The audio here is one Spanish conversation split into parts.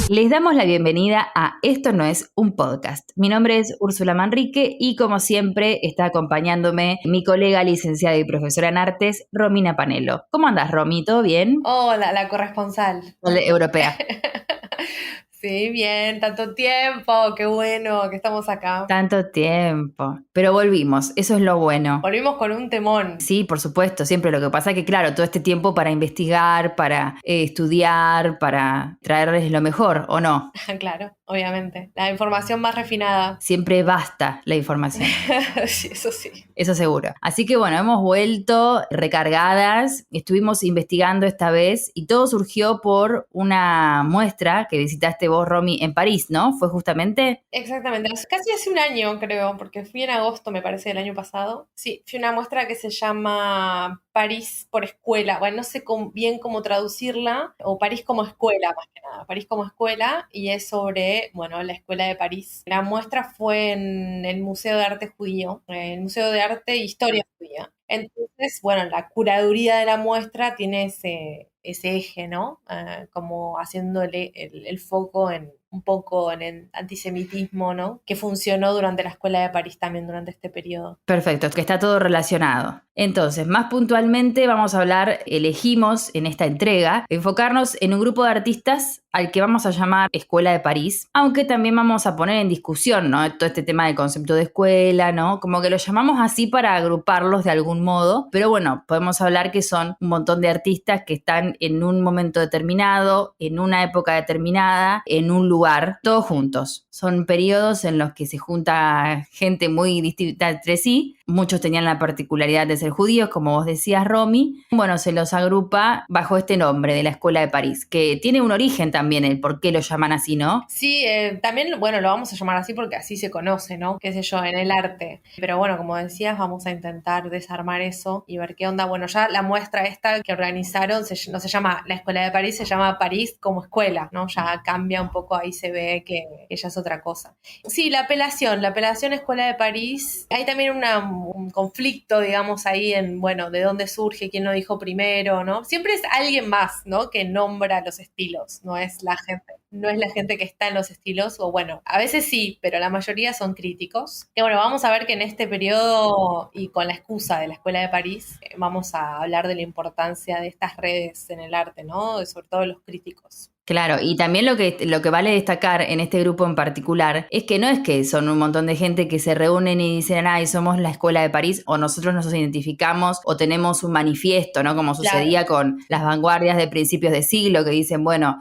Les damos la bienvenida a Esto no es un podcast. Mi nombre es Úrsula Manrique y como siempre está acompañándome mi colega licenciada y profesora en artes, Romina Panelo. ¿Cómo andas, Romy? ¿Todo bien? Hola, la corresponsal. Europea. Sí, bien, tanto tiempo, qué bueno que estamos acá. Tanto tiempo. Pero volvimos, eso es lo bueno. Volvimos con un temón. Sí, por supuesto, siempre. Lo que pasa es que, claro, todo este tiempo para investigar, para estudiar, para traerles lo mejor, ¿o no? Claro, obviamente. La información más refinada. Siempre basta la información. Sí, eso sí. Eso seguro. Así que bueno, hemos vuelto recargadas, estuvimos investigando esta vez y todo surgió por una muestra que visitaste vos, Romy, en París, ¿no? ¿Fue justamente? Exactamente, casi hace un año creo, porque fui en agosto, me parece, del año pasado. Sí, fui a una muestra que se llama París por escuela. Bueno, no sé bien cómo traducirla, o París como escuela, más que nada. París como escuela, y es sobre, bueno, la escuela de París. La muestra fue en el Museo de Arte Judío, el Museo de Arte e Historia Judía. Entonces, bueno, la curaduría de la muestra tiene ese eje, ¿no? Como haciéndole el foco en un poco en el antisemitismo, ¿no? Que funcionó durante la Escuela de París también durante este periodo. Perfecto, que está todo relacionado. Entonces, más puntualmente vamos a hablar, elegimos en esta entrega, enfocarnos en un grupo de artistas al que vamos a llamar Escuela de París, aunque también vamos a poner en discusión, ¿no? Todo este tema del concepto de escuela, ¿no? Como que lo llamamos así para agruparlos de algún modo, pero bueno, podemos hablar que son un montón de artistas que están en un momento determinado, en una época determinada, en un lugar, todos juntos. Son periodos en los que se junta gente muy distinta entre sí. Muchos tenían la particularidad de ser judíos, como vos decías, Romy. Bueno, se los agrupa bajo este nombre de la Escuela de París, que tiene un origen también, el por qué lo llaman así, ¿no? Sí, también, bueno, lo vamos a llamar así porque así se conoce, ¿no? Qué sé yo, en el arte. Pero bueno, como decías, vamos a intentar desarmar eso y ver qué onda. Bueno, ya la muestra esta que organizaron no se llama la Escuela de París, se llama París como escuela, ¿no? Ya cambia un poco, ahí se ve que ella es otra cosa. Sí, la apelación Escuela de París, hay también un conflicto, digamos, ahí en, bueno, de dónde surge, quién lo dijo primero, ¿no? Siempre es alguien más, ¿no? Que nombra los estilos, no es la gente que está en los estilos, o bueno, a veces sí, pero la mayoría son críticos. Y bueno, vamos a ver que en este periodo y con la excusa de la Escuela de París, vamos a hablar de la importancia de estas redes en el arte, ¿no? Sobre todo los críticos. Claro, y también lo que vale destacar en este grupo en particular es que no es que son un montón de gente que se reúnen y dicen, ay, somos la Escuela de París, o nosotros nos identificamos, o tenemos un manifiesto, ¿no? Como Claro. sucedía con las vanguardias de principios de siglo, que dicen, bueno,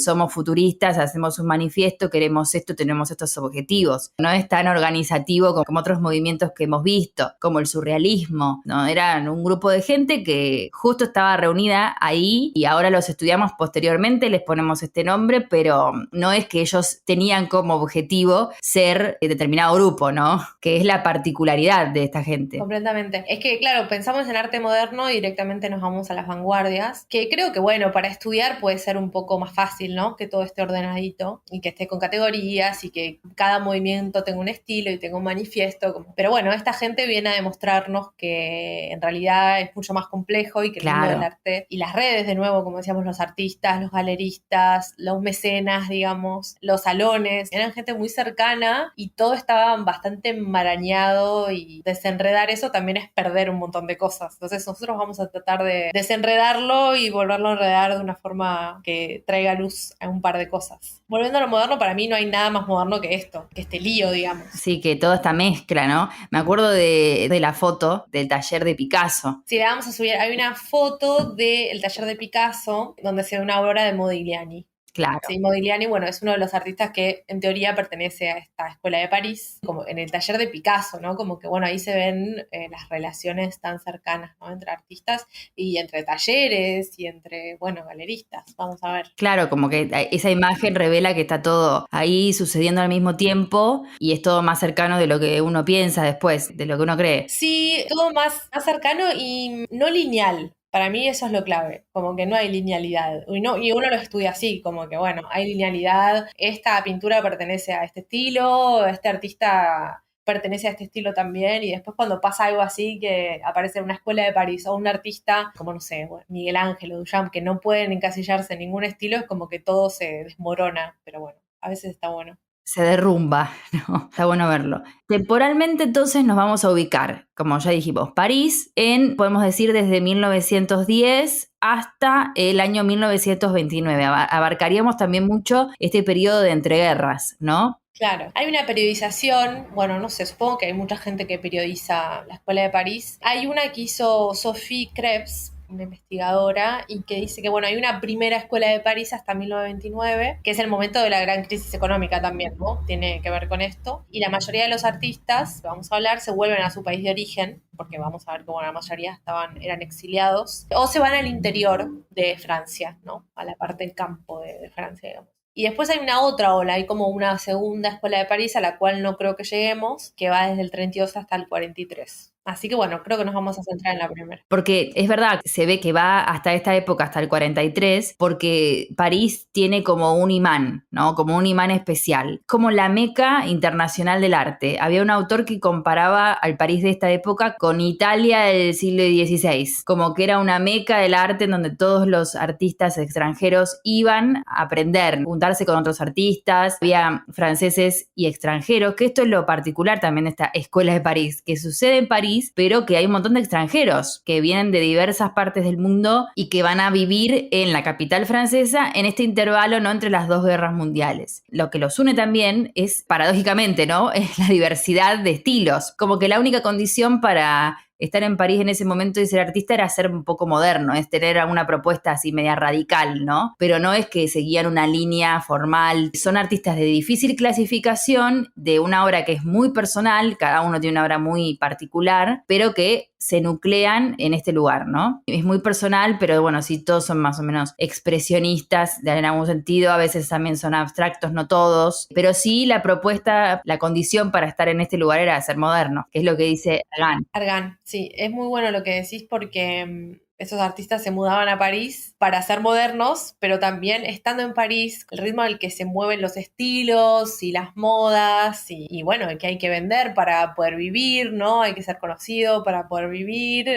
somos futuristas, hacemos un manifiesto, queremos esto, tenemos estos objetivos. No es tan organizativo como otros movimientos que hemos visto, como el surrealismo, ¿no? Eran un grupo de gente que justo estaba reunida ahí y ahora los estudiamos posteriormente, les ponemos este nombre, pero no es que ellos tenían como objetivo ser determinado grupo, ¿no? Que es la particularidad de esta gente. Completamente. Es que, claro, pensamos en arte moderno y directamente nos vamos a las vanguardias, que creo que, bueno, para estudiar puede ser un poco más fácil, ¿no? Que todo esté ordenadito y que esté con categorías y que cada movimiento tenga un estilo y tenga un manifiesto. Pero bueno, esta gente viene a demostrarnos que en realidad es mucho más complejo y que el mundo del arte y las redes, de nuevo, como decíamos, los artistas, los galeristas, los mecenas, digamos, los salones, eran gente muy cercana y todo estaba bastante enmarañado y desenredar eso también es perder un montón de cosas. Entonces nosotros vamos a tratar de desenredarlo y volverlo a enredar de una forma que traiga luz a un par de cosas. Volviendo a lo moderno, para mí no hay nada más moderno que esto, que este lío, digamos. Sí, que toda esta mezcla, ¿no? Me acuerdo de la foto del taller de Picasso. Sí, la vamos a subir. Hay una foto del taller de Picasso donde se ve una obra de Modigliani. Claro. Sí, Modigliani, bueno, es uno de los artistas que en teoría pertenece a esta escuela de París, como en el taller de Picasso, ¿no? Como que, bueno, ahí se ven las relaciones tan cercanas, ¿no? Entre artistas y entre talleres y entre, bueno, galeristas. Vamos a ver. Claro, como que esa imagen revela que está todo ahí sucediendo al mismo tiempo y es todo más cercano de lo que uno piensa después, de lo que uno cree. Sí, todo más cercano y no lineal. Para mí eso es lo clave, como que no hay linealidad. Y uno lo estudia así, como que bueno, hay linealidad, esta pintura pertenece a este estilo, este artista pertenece a este estilo también, y después cuando pasa algo así, que aparece una escuela de París o un artista como, no sé, bueno, Miguel Ángel o Duchamp, que no pueden encasillarse en ningún estilo, es como que todo se desmorona, pero bueno, a veces está bueno. Se derrumba, ¿no? Está bueno verlo. Temporalmente entonces nos vamos a ubicar, como ya dijimos, París podemos decir, desde 1910 hasta el año 1929. Abarcaríamos también mucho este periodo de entreguerras, ¿no? Claro, hay una periodización, bueno, no sé, supongo que hay mucha gente que periodiza la Escuela de París. Hay una que hizo Sophie Krebs, una investigadora, y que dice que, bueno, hay una primera Escuela de París hasta 1929, que es el momento de la gran crisis económica también, ¿no? Tiene que ver con esto. Y la mayoría de los artistas, vamos a hablar, se vuelven a su país de origen, porque vamos a ver que, bueno, la mayoría eran exiliados, o se van al interior de Francia, ¿no? A la parte del campo de Francia, digamos. Y después hay una otra ola, hay como una segunda escuela de París a la cual no creo que lleguemos, que va desde el 32 hasta el 43. Así que bueno, creo que nos vamos a centrar en la primera. Porque es verdad, se ve que va hasta esta época, hasta el 43, porque París tiene como un imán, ¿no? Como un imán especial, como la meca internacional del arte. Había un autor que comparaba al París de esta época con Italia del siglo XVI, como que era una meca del arte en donde todos los artistas extranjeros iban a aprender, juntarse con otros artistas, había franceses y extranjeros, que esto es lo particular también de esta escuela de París, que sucede en París, pero que hay un montón de extranjeros que vienen de diversas partes del mundo y que van a vivir en la capital francesa en este intervalo, ¿no?, entre las dos guerras mundiales. Lo que los une también es, paradójicamente, ¿no?, es la diversidad de estilos. Como que la única condición para estar en París en ese momento y ser artista era ser un poco moderno, es tener alguna propuesta así media radical, ¿no? Pero no es que seguían una línea formal. Son artistas de difícil clasificación, de una obra que es muy personal, cada uno tiene una obra muy particular, pero que se nuclean en este lugar, ¿no? Es muy personal, pero bueno, sí, todos son más o menos expresionistas en algún sentido, a veces también son abstractos, no todos, pero sí la propuesta, la condición para estar en este lugar era ser moderno, que es lo que dice Argan. Argan, sí, es muy bueno lo que decís porque esos artistas se mudaban a París para ser modernos, pero también estando en París, el ritmo al que se mueven los estilos y las modas y bueno, el que hay que vender para poder vivir, ¿no? Hay que ser conocido para poder vivir,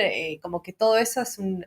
como que todo eso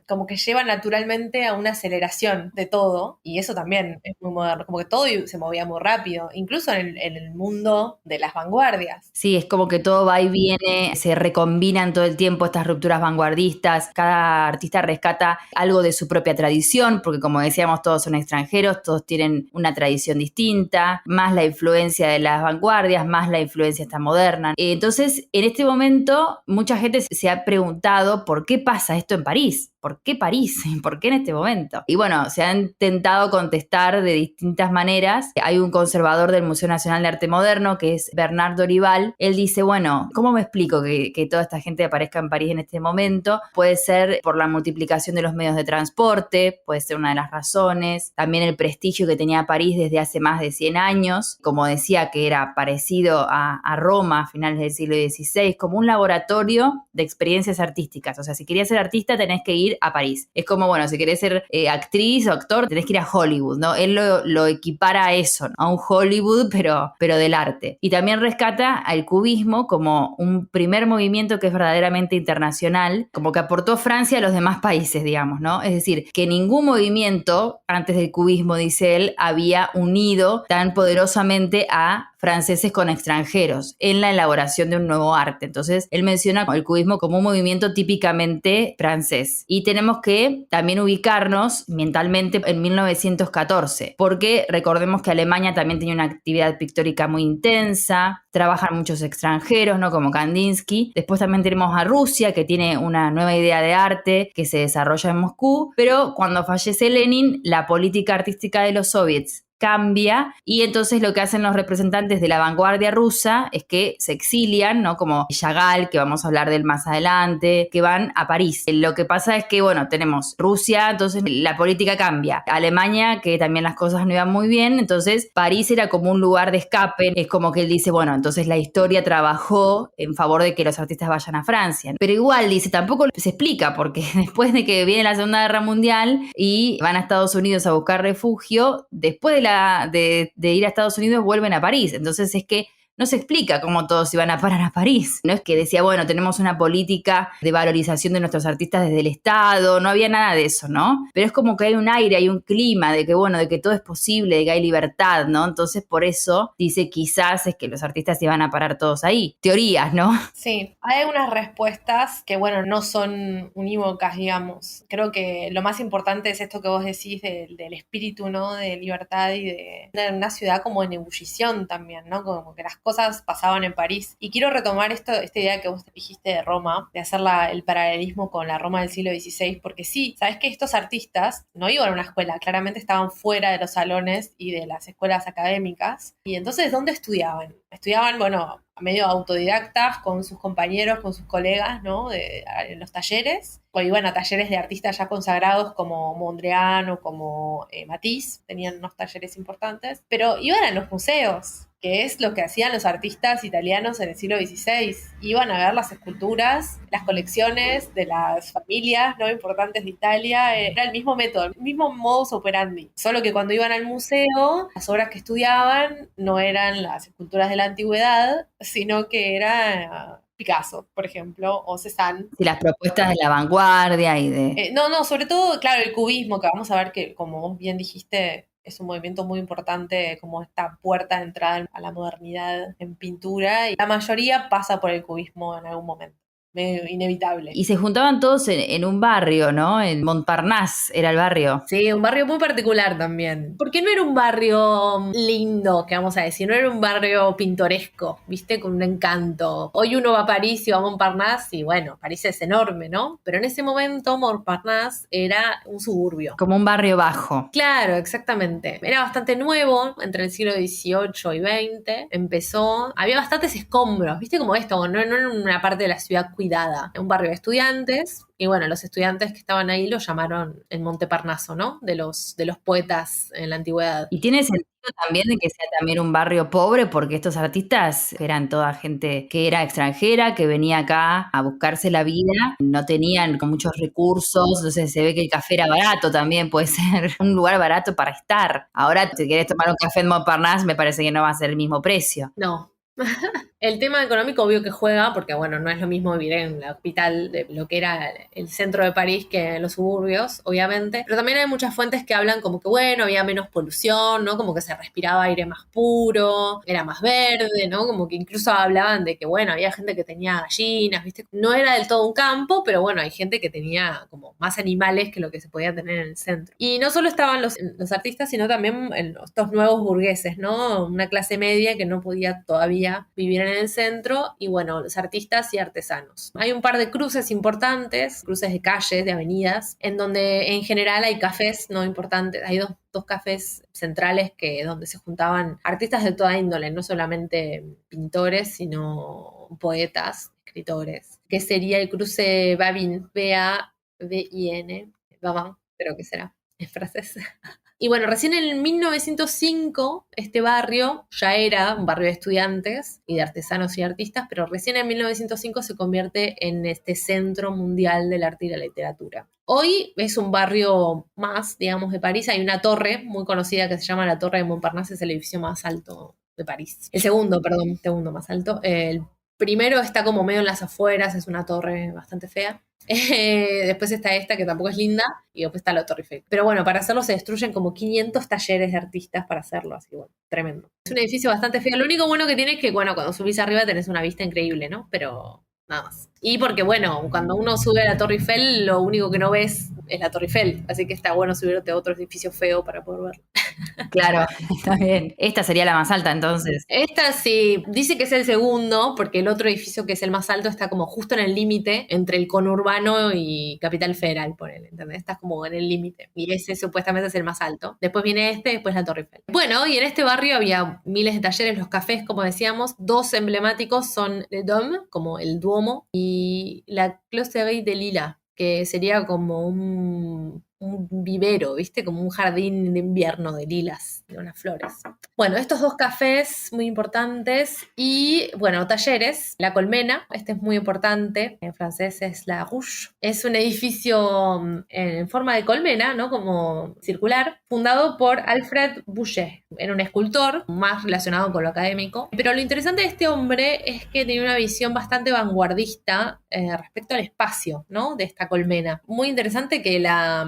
como que lleva naturalmente a una aceleración de todo, y eso también es muy moderno, como que todo se movía muy rápido, incluso en el mundo de las vanguardias. Sí, es como que todo va y viene, se recombinan todo el tiempo estas rupturas vanguardistas, cada artista rescata algo de su propia tradición, porque como decíamos, todos son extranjeros, todos tienen una tradición distinta, más la influencia de las vanguardias, más la influencia esta moderna. Entonces, en este momento, mucha gente se ha preguntado por qué pasa esto en París. ¿Por qué París? ¿Por qué en este momento? Y bueno, se han intentado contestar de distintas maneras. Hay un conservador del Museo Nacional de Arte Moderno, que es Bernard Dorival. Él dice, bueno, ¿cómo me explico que toda esta gente aparezca en París en este momento? Puede ser por la multiplicación de los medios de transporte, puede ser una de las razones. También el prestigio que tenía París desde hace más de 100 años. Como decía, que era parecido a Roma a finales del siglo XVI, como un laboratorio de experiencias artísticas. O sea, si querías ser artista tenés que ir a París. Es como, bueno, si querés ser actriz o actor, tenés que ir a Hollywood, ¿no? Él lo equipara a eso, ¿no? A un Hollywood, pero del arte. Y también rescata al cubismo como un primer movimiento que es verdaderamente internacional, como que aportó Francia a los demás países, digamos, ¿no? Es decir, que ningún movimiento antes del cubismo, dice él, había unido tan poderosamente a franceses con extranjeros en la elaboración de un nuevo arte. Entonces, él menciona el cubismo como un movimiento típicamente francés. Y tenemos que también ubicarnos mentalmente en 1914, porque recordemos que Alemania también tenía una actividad pictórica muy intensa, trabajan muchos extranjeros, ¿no?, como Kandinsky. Después también tenemos a Rusia, que tiene una nueva idea de arte que se desarrolla en Moscú, pero cuando fallece Lenin, la política artística de los soviets cambia, y entonces lo que hacen los representantes de la vanguardia rusa es que se exilian, ¿no? Como Chagall, que vamos a hablar de él más adelante, que van a París. Lo que pasa es que, bueno, tenemos Rusia, entonces la política cambia. Alemania, que también las cosas no iban muy bien, entonces París era como un lugar de escape. Es como que él dice, bueno, entonces la historia trabajó en favor de que los artistas vayan a Francia. Pero igual, dice, tampoco se explica, porque después de que viene la Segunda Guerra Mundial y van a Estados Unidos a buscar refugio, después de ir a Estados Unidos vuelven a París. Entonces es que no se explica cómo todos iban a parar a París. No es que decía, bueno, tenemos una política de valorización de nuestros artistas desde el Estado, no había nada de eso, ¿no? Pero es como que hay un aire, hay un clima de que, bueno, de que todo es posible, de que hay libertad, ¿no? Entonces, por eso dice quizás es que los artistas iban a parar todos ahí. Teorías, ¿no? Sí, hay unas respuestas que, bueno, no son unívocas, digamos. Creo que lo más importante es esto que vos decís del espíritu, ¿no? De libertad y de una ciudad como en ebullición también, ¿no? Como que las cosas pasaban en París. Y quiero retomar esta idea que vos dijiste de Roma, de hacer el paralelismo con la Roma del siglo XVI, porque sí, sabes que estos artistas no iban a una escuela, claramente estaban fuera de los salones y de las escuelas académicas. Y entonces, ¿dónde estudiaban? Estudiaban, bueno, medio autodidactas con sus compañeros, con sus colegas, ¿no? En los talleres, o iban a talleres de artistas ya consagrados como Mondrian o como Matisse, tenían unos talleres importantes, pero iban a los museos, que es lo que hacían los artistas italianos en el siglo XVI. Iban a ver las esculturas, las colecciones de las familias, ¿no? Importantes de Italia. Era el mismo método, el mismo modus operandi. Solo que cuando iban al museo, las obras que estudiaban no eran las esculturas de la antigüedad, sino que era Picasso, por ejemplo, o Cézanne. Y las propuestas de la vanguardia y de... No, sobre todo, claro, el cubismo, que vamos a ver que, como vos bien dijiste, es un movimiento muy importante, como esta puerta de entrada a la modernidad en pintura, y la mayoría pasa por el cubismo en algún momento, medio inevitable. Y se juntaban todos en un barrio, ¿no? En Montparnasse era el barrio. Sí, un barrio muy particular también. Porque no era un barrio lindo, que vamos a decir, no era un barrio pintoresco, ¿viste? Con un encanto. Hoy uno va a París y va a Montparnasse y bueno, París es enorme, ¿no? Pero en ese momento Montparnasse era un suburbio. Como un barrio bajo. Claro, exactamente. Era bastante nuevo, entre el siglo XVIII y XX. Empezó, había bastantes escombros, ¿viste? Como esto, no era una parte de la ciudad cuidada. Un barrio de estudiantes. Y bueno, los estudiantes que estaban ahí lo llamaron el Monteparnaso, ¿no? De los poetas en la antigüedad. Y tiene sentido también de que sea también un barrio pobre, porque estos artistas eran toda gente que era extranjera, que venía acá a buscarse la vida, no tenían con muchos recursos, entonces se ve que el café era barato también, puede ser un lugar barato para estar. Ahora, si querés tomar un café en Montparnasse, me parece que no va a ser el mismo precio. No. El tema económico obvio que juega, porque bueno, no es lo mismo vivir en la capital de lo que era el centro de París que en los suburbios, obviamente, pero también hay muchas fuentes que hablan como que bueno, había menos polución, ¿no? Como que se respiraba aire más puro, era más verde, ¿no? Como que incluso hablaban de que bueno, había gente que tenía gallinas, ¿viste? No era del todo un campo, pero bueno, hay gente que tenía como más animales que lo que se podía tener en el centro. Y no solo estaban los artistas, sino también estos nuevos burgueses, ¿no? Una clase media que no podía todavía vivir en el centro, y bueno, los artistas y artesanos. Hay un par de cruces importantes, cruces de calles, de avenidas, en donde en general hay cafés no importantes, hay dos cafés centrales donde se juntaban artistas de toda índole, no solamente pintores, sino poetas, escritores, que sería el cruce Babin, B-A-B-I-N, Babin, creo que será, en francés. Y bueno, recién en 1905 este barrio ya era un barrio de estudiantes y de artesanos y artistas, pero recién en 1905 se convierte en este centro mundial del arte y la literatura. Hoy es un barrio más, digamos, de París. Hay una torre muy conocida que se llama la Torre de Montparnasse, es el edificio más alto de París. El segundo más alto. El primero está como medio en las afueras, es una torre bastante fea. Después está esta que tampoco es linda y después está la Torre Eiffel. Pero bueno, para hacerlo se destruyen como 500 talleres de artistas para hacerlo, así que bueno, tremendo. Es un edificio bastante feo. Lo único bueno que tiene es que, bueno, cuando subís arriba tenés una vista increíble, ¿no? Pero nada más. Y porque, bueno, cuando uno sube a la Torre Eiffel, lo único que no ves es la Torre Eiffel, así que está bueno subirte a otro edificio feo para poder verlo. Claro, está bien. Esta sería la más alta entonces. Esta sí, dice que es el segundo, porque el otro edificio que es el más alto está como justo en el límite entre el conurbano y Capital Federal, ponele, ¿entendés? Está como en el límite. Y ese supuestamente es el más alto. Después viene después la Torre Eiffel. Bueno, y en este barrio había miles de talleres, los cafés, como decíamos. Dos emblemáticos son Le Dôme, como el Duomo, y la Closerie de Lila, que sería como un un vivero, ¿viste? Como un jardín de invierno de lilas, de unas flores. Bueno, estos dos cafés muy importantes y, bueno, talleres. La Colmena, este es muy importante, en francés es La Ruche. Es un edificio en forma de colmena, ¿no? Como circular, fundado por Alfred Boucher. Era un escultor, más relacionado con lo académico. Pero lo interesante de este hombre es que tenía una visión bastante vanguardista respecto al espacio, ¿no? De esta colmena. Muy interesante que la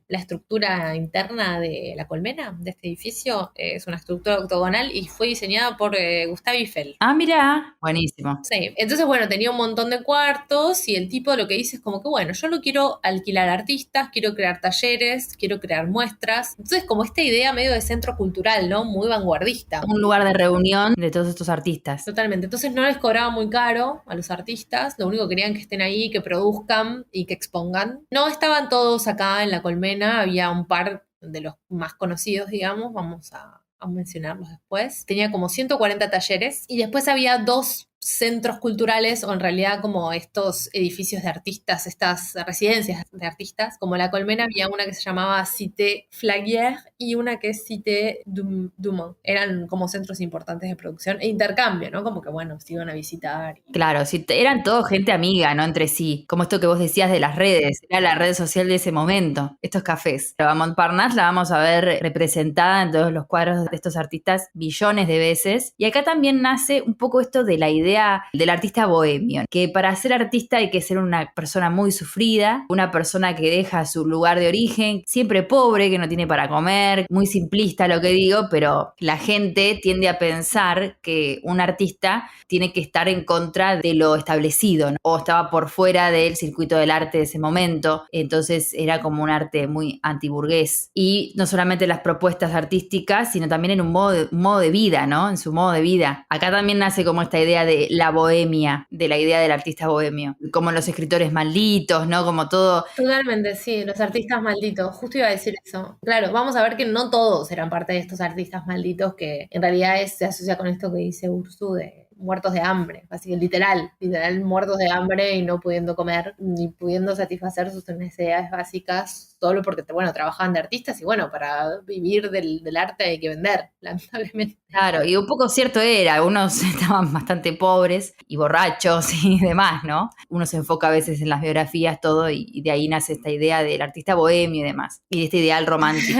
estructura interna de la colmena, de este edificio, es una estructura octogonal y fue diseñada por Gustave Eiffel. Ah, mira, buenísimo. Sí, entonces bueno, tenía un montón de cuartos y el tipo lo que dice es como que bueno, yo no quiero alquilar artistas, quiero crear talleres, quiero crear muestras. Entonces como esta idea medio de centro cultural, ¿no? Muy vanguardista. Un lugar de reunión de todos estos artistas. Totalmente. Entonces no les cobraba muy caro a los artistas, lo único que querían que estén ahí, que produzcan y que expongan. No estaban todos acá en La Colmena, había un par de los más conocidos, digamos, vamos a mencionarlos después. Tenía como 140 talleres y después había dos centros culturales o en realidad como estos edificios de artistas, estas residencias de artistas. Como La Colmena había una que se llamaba Cité Flaguière y una que es Cité Dumont. Eran como centros importantes de producción e intercambio, ¿no? Como que bueno, se iban a visitar. Claro, sí, eran todo gente amiga, ¿no? Entre sí. Como esto que vos decías de las redes, era la red social de ese momento, estos cafés. Pero a Montparnasse la vamos a ver representada en todos los cuadros de estos artistas billones de veces. Y acá también nace un poco esto de la idea del artista bohemio, que para ser artista hay que ser una persona muy sufrida, una persona que deja su lugar de origen, siempre pobre, que no tiene para comer, muy simplista lo que digo, pero la gente tiende a pensar que un artista tiene que estar en contra de lo establecido, ¿no? O estaba por fuera del circuito del arte de ese momento, entonces era como un arte muy antiburgués. Y no solamente las propuestas artísticas, sino también en un modo de vida, ¿no? En su modo de vida. Acá también nace como esta idea de la bohemia, de la idea del artista bohemio, como los escritores malditos, ¿no? Como todo. Totalmente, sí, los artistas malditos, justo iba a decir eso. Claro, vamos a ver que no todos eran parte de estos artistas malditos, que en realidad se asocia con esto que dice Ursu de muertos de hambre, así que literal muertos de hambre y no pudiendo comer ni pudiendo satisfacer sus necesidades básicas solo porque, bueno, trabajaban de artistas y bueno, para vivir del arte hay que vender, lamentablemente. Claro, y un poco cierto era, algunos estaban bastante pobres y borrachos y demás, ¿no? Uno se enfoca a veces en las biografías, todo, y de ahí nace esta idea del artista bohemio y demás, y de este ideal romántico.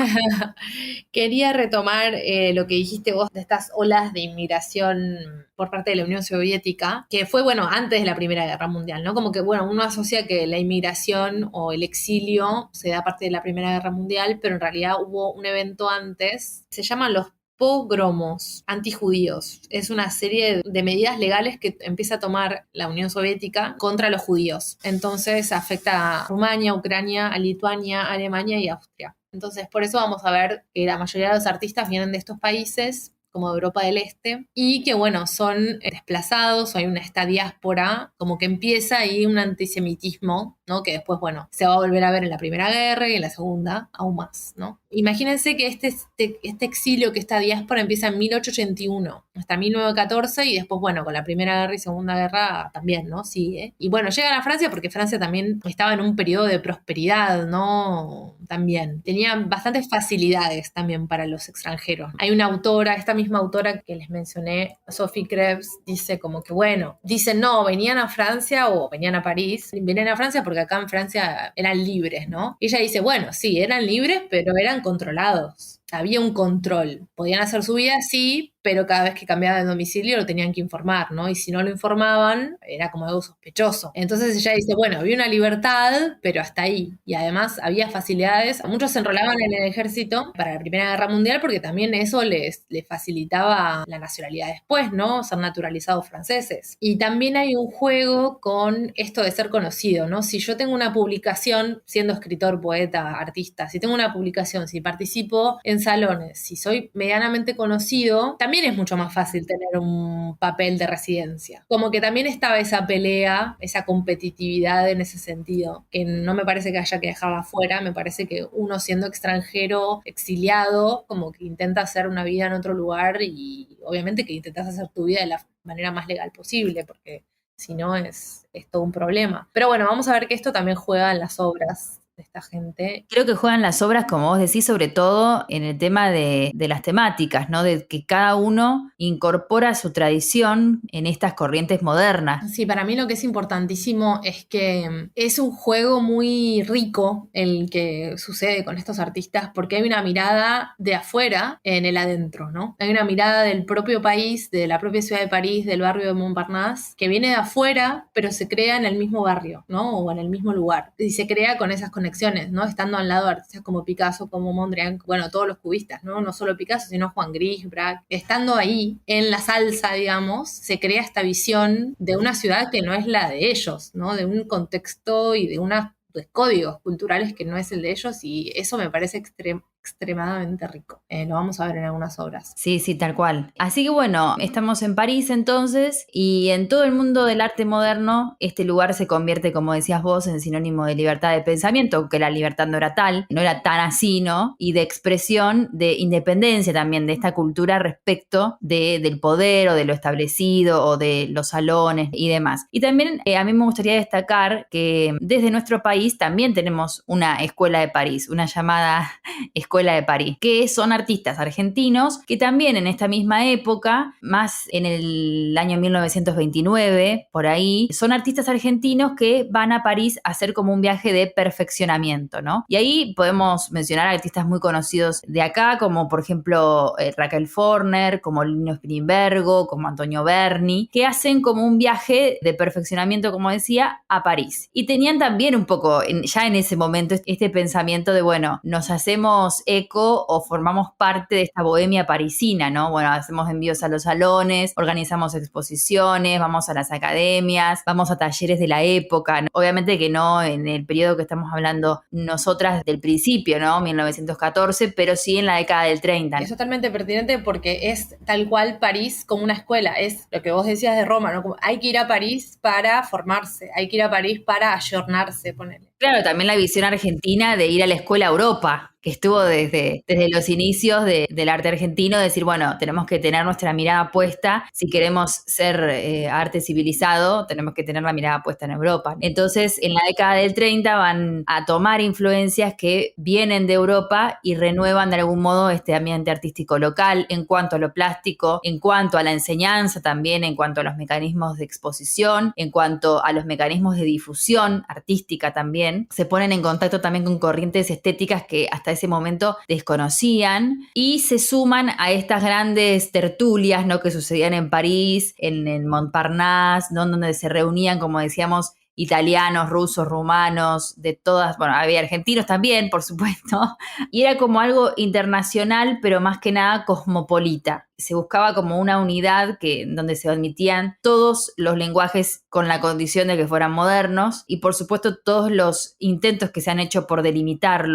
Quería retomar lo que dijiste vos de estas olas de inmigración por parte de la Unión Soviética, que fue, bueno, antes de la Primera Guerra Mundial, ¿no? Como que, bueno, uno asocia que la inmigración o el exilio se da parte de la Primera Guerra Mundial, pero en realidad hubo un evento antes, se llaman los pogromos antijudíos. Es una serie de medidas legales que empieza a tomar la Unión Soviética contra los judíos. Entonces afecta a Rumania, Ucrania, a Lituania, Alemania y Austria. Entonces, por eso vamos a ver que la mayoría de los artistas vienen de estos países, como de Europa del Este, y que, bueno, son desplazados, o hay esta diáspora, como que empieza ahí un antisemitismo, ¿no? Que después, bueno, se va a volver a ver en la Primera Guerra y en la Segunda aún más, ¿no? Imagínense que este exilio, que esta diáspora empieza en 1881 hasta 1914 y después, bueno, con la Primera Guerra y Segunda Guerra también, ¿no? Sigue. Y bueno, llegan a Francia porque Francia también estaba en un periodo de prosperidad, ¿no? También. Tenían bastantes facilidades también para los extranjeros. Hay una autora, esta misma autora que les mencioné, Sophie Krebs, dice como que, bueno, dicen, no, venían a Francia o venían a París, venían a Francia porque acá en Francia eran libres, ¿no? Y ella dice, bueno, sí, eran libres, pero eran controlados. Había un control. Podían hacer su vida, sí, pero cada vez que cambiaba de domicilio lo tenían que informar, ¿no? Y si no lo informaban, era como algo sospechoso. Entonces ella dice, bueno, había una libertad, pero hasta ahí. Y además había facilidades. Muchos se enrolaban en el ejército para la Primera Guerra Mundial porque también eso les facilitaba la nacionalidad después, ¿no? Ser naturalizados franceses. Y también hay un juego con esto de ser conocido, ¿no? Si yo tengo una publicación, siendo escritor, poeta, artista, si tengo una publicación, si participo en salones, si soy medianamente conocido, también es mucho más fácil tener un papel de residencia. Como que también estaba esa pelea, esa competitividad en ese sentido, que no me parece que haya que dejar afuera, me parece que uno siendo extranjero, exiliado, como que intenta hacer una vida en otro lugar y obviamente que intentas hacer tu vida de la manera más legal posible, porque si no es todo un problema. Pero bueno, vamos a ver que esto también juega en las obras de esta gente. Creo que juegan las obras, como vos decís, sobre todo en el tema de las temáticas, ¿no? De que cada uno incorpora su tradición en estas corrientes modernas. Sí, para mí lo que es importantísimo es que es un juego muy rico el que sucede con estos artistas porque hay una mirada de afuera en el adentro, ¿no? Hay una mirada del propio país, de la propia ciudad de París, del barrio de Montparnasse, que viene de afuera, pero se crea en el mismo barrio, ¿no? O en el mismo lugar. Y se crea con esas conexiones, ¿no? Estando al lado de artistas como Picasso, como Mondrian, bueno, todos los cubistas, ¿no? No solo Picasso, sino Juan Gris, Braque. Estando ahí, en la salsa, digamos, se crea esta visión de una ciudad que no es la de ellos, ¿no? De un contexto y de unos códigos culturales que no es el de ellos, y eso me parece extremadamente rico. Lo vamos a ver en algunas obras. Sí, sí, tal cual. Así que bueno, estamos en París entonces, y en todo el mundo del arte moderno, este lugar se convierte, como decías vos, en sinónimo de libertad de pensamiento, aunque la libertad no era tal, no era tan así, ¿no? Y de expresión, de independencia también de esta cultura respecto del poder o de lo establecido o de los salones y demás. Y también a mí me gustaría destacar que desde nuestro país también tenemos una escuela de París, una llamada Escuela de París, que son artistas argentinos que también en esta misma época, más en el año 1929, por ahí, son artistas argentinos que van a París a hacer como un viaje de perfeccionamiento, ¿no? Y ahí podemos mencionar artistas muy conocidos de acá, como por ejemplo Raquel Forner, como Lino Spilimbergo, como Antonio Berni, que hacen como un viaje de perfeccionamiento, como decía, a París. Y tenían también un poco, ya en ese momento, este pensamiento de, bueno, nos hacemos eco o formamos parte de esta bohemia parisina, ¿no? Bueno, hacemos envíos a los salones, organizamos exposiciones, vamos a las academias, vamos a talleres de la época, ¿no? Obviamente que no en el periodo que estamos hablando nosotras del principio, ¿no? 1914, pero sí en la década del 30. Es totalmente pertinente porque es tal cual París como una escuela, es lo que vos decías de Roma, ¿no? Como hay que ir a París para formarse, hay que ir a París para ayornarse, ponele. Claro, también la visión argentina de ir a la escuela a Europa, que estuvo desde los inicios del arte argentino, decir, bueno, tenemos que tener nuestra mirada puesta, si queremos ser arte civilizado, tenemos que tener la mirada puesta en Europa. Entonces, en la década del 30 van a tomar influencias que vienen de Europa y renuevan de algún modo este ambiente artístico local en cuanto a lo plástico, en cuanto a la enseñanza también, en cuanto a los mecanismos de exposición, en cuanto a los mecanismos de difusión artística también. Se ponen en contacto también con corrientes estéticas que hasta ese momento desconocían y se suman a estas grandes tertulias, ¿no? Que sucedían en París, en Montparnasse, ¿no? Donde se reunían, como decíamos, italianos, rusos, rumanos, de todas, bueno, había argentinos también, por supuesto, y era como algo internacional, pero más que nada cosmopolita. Se buscaba como una unidad donde se admitían todos los lenguajes con la condición de que fueran modernos y por supuesto todos los intentos que se han hecho por delimitar,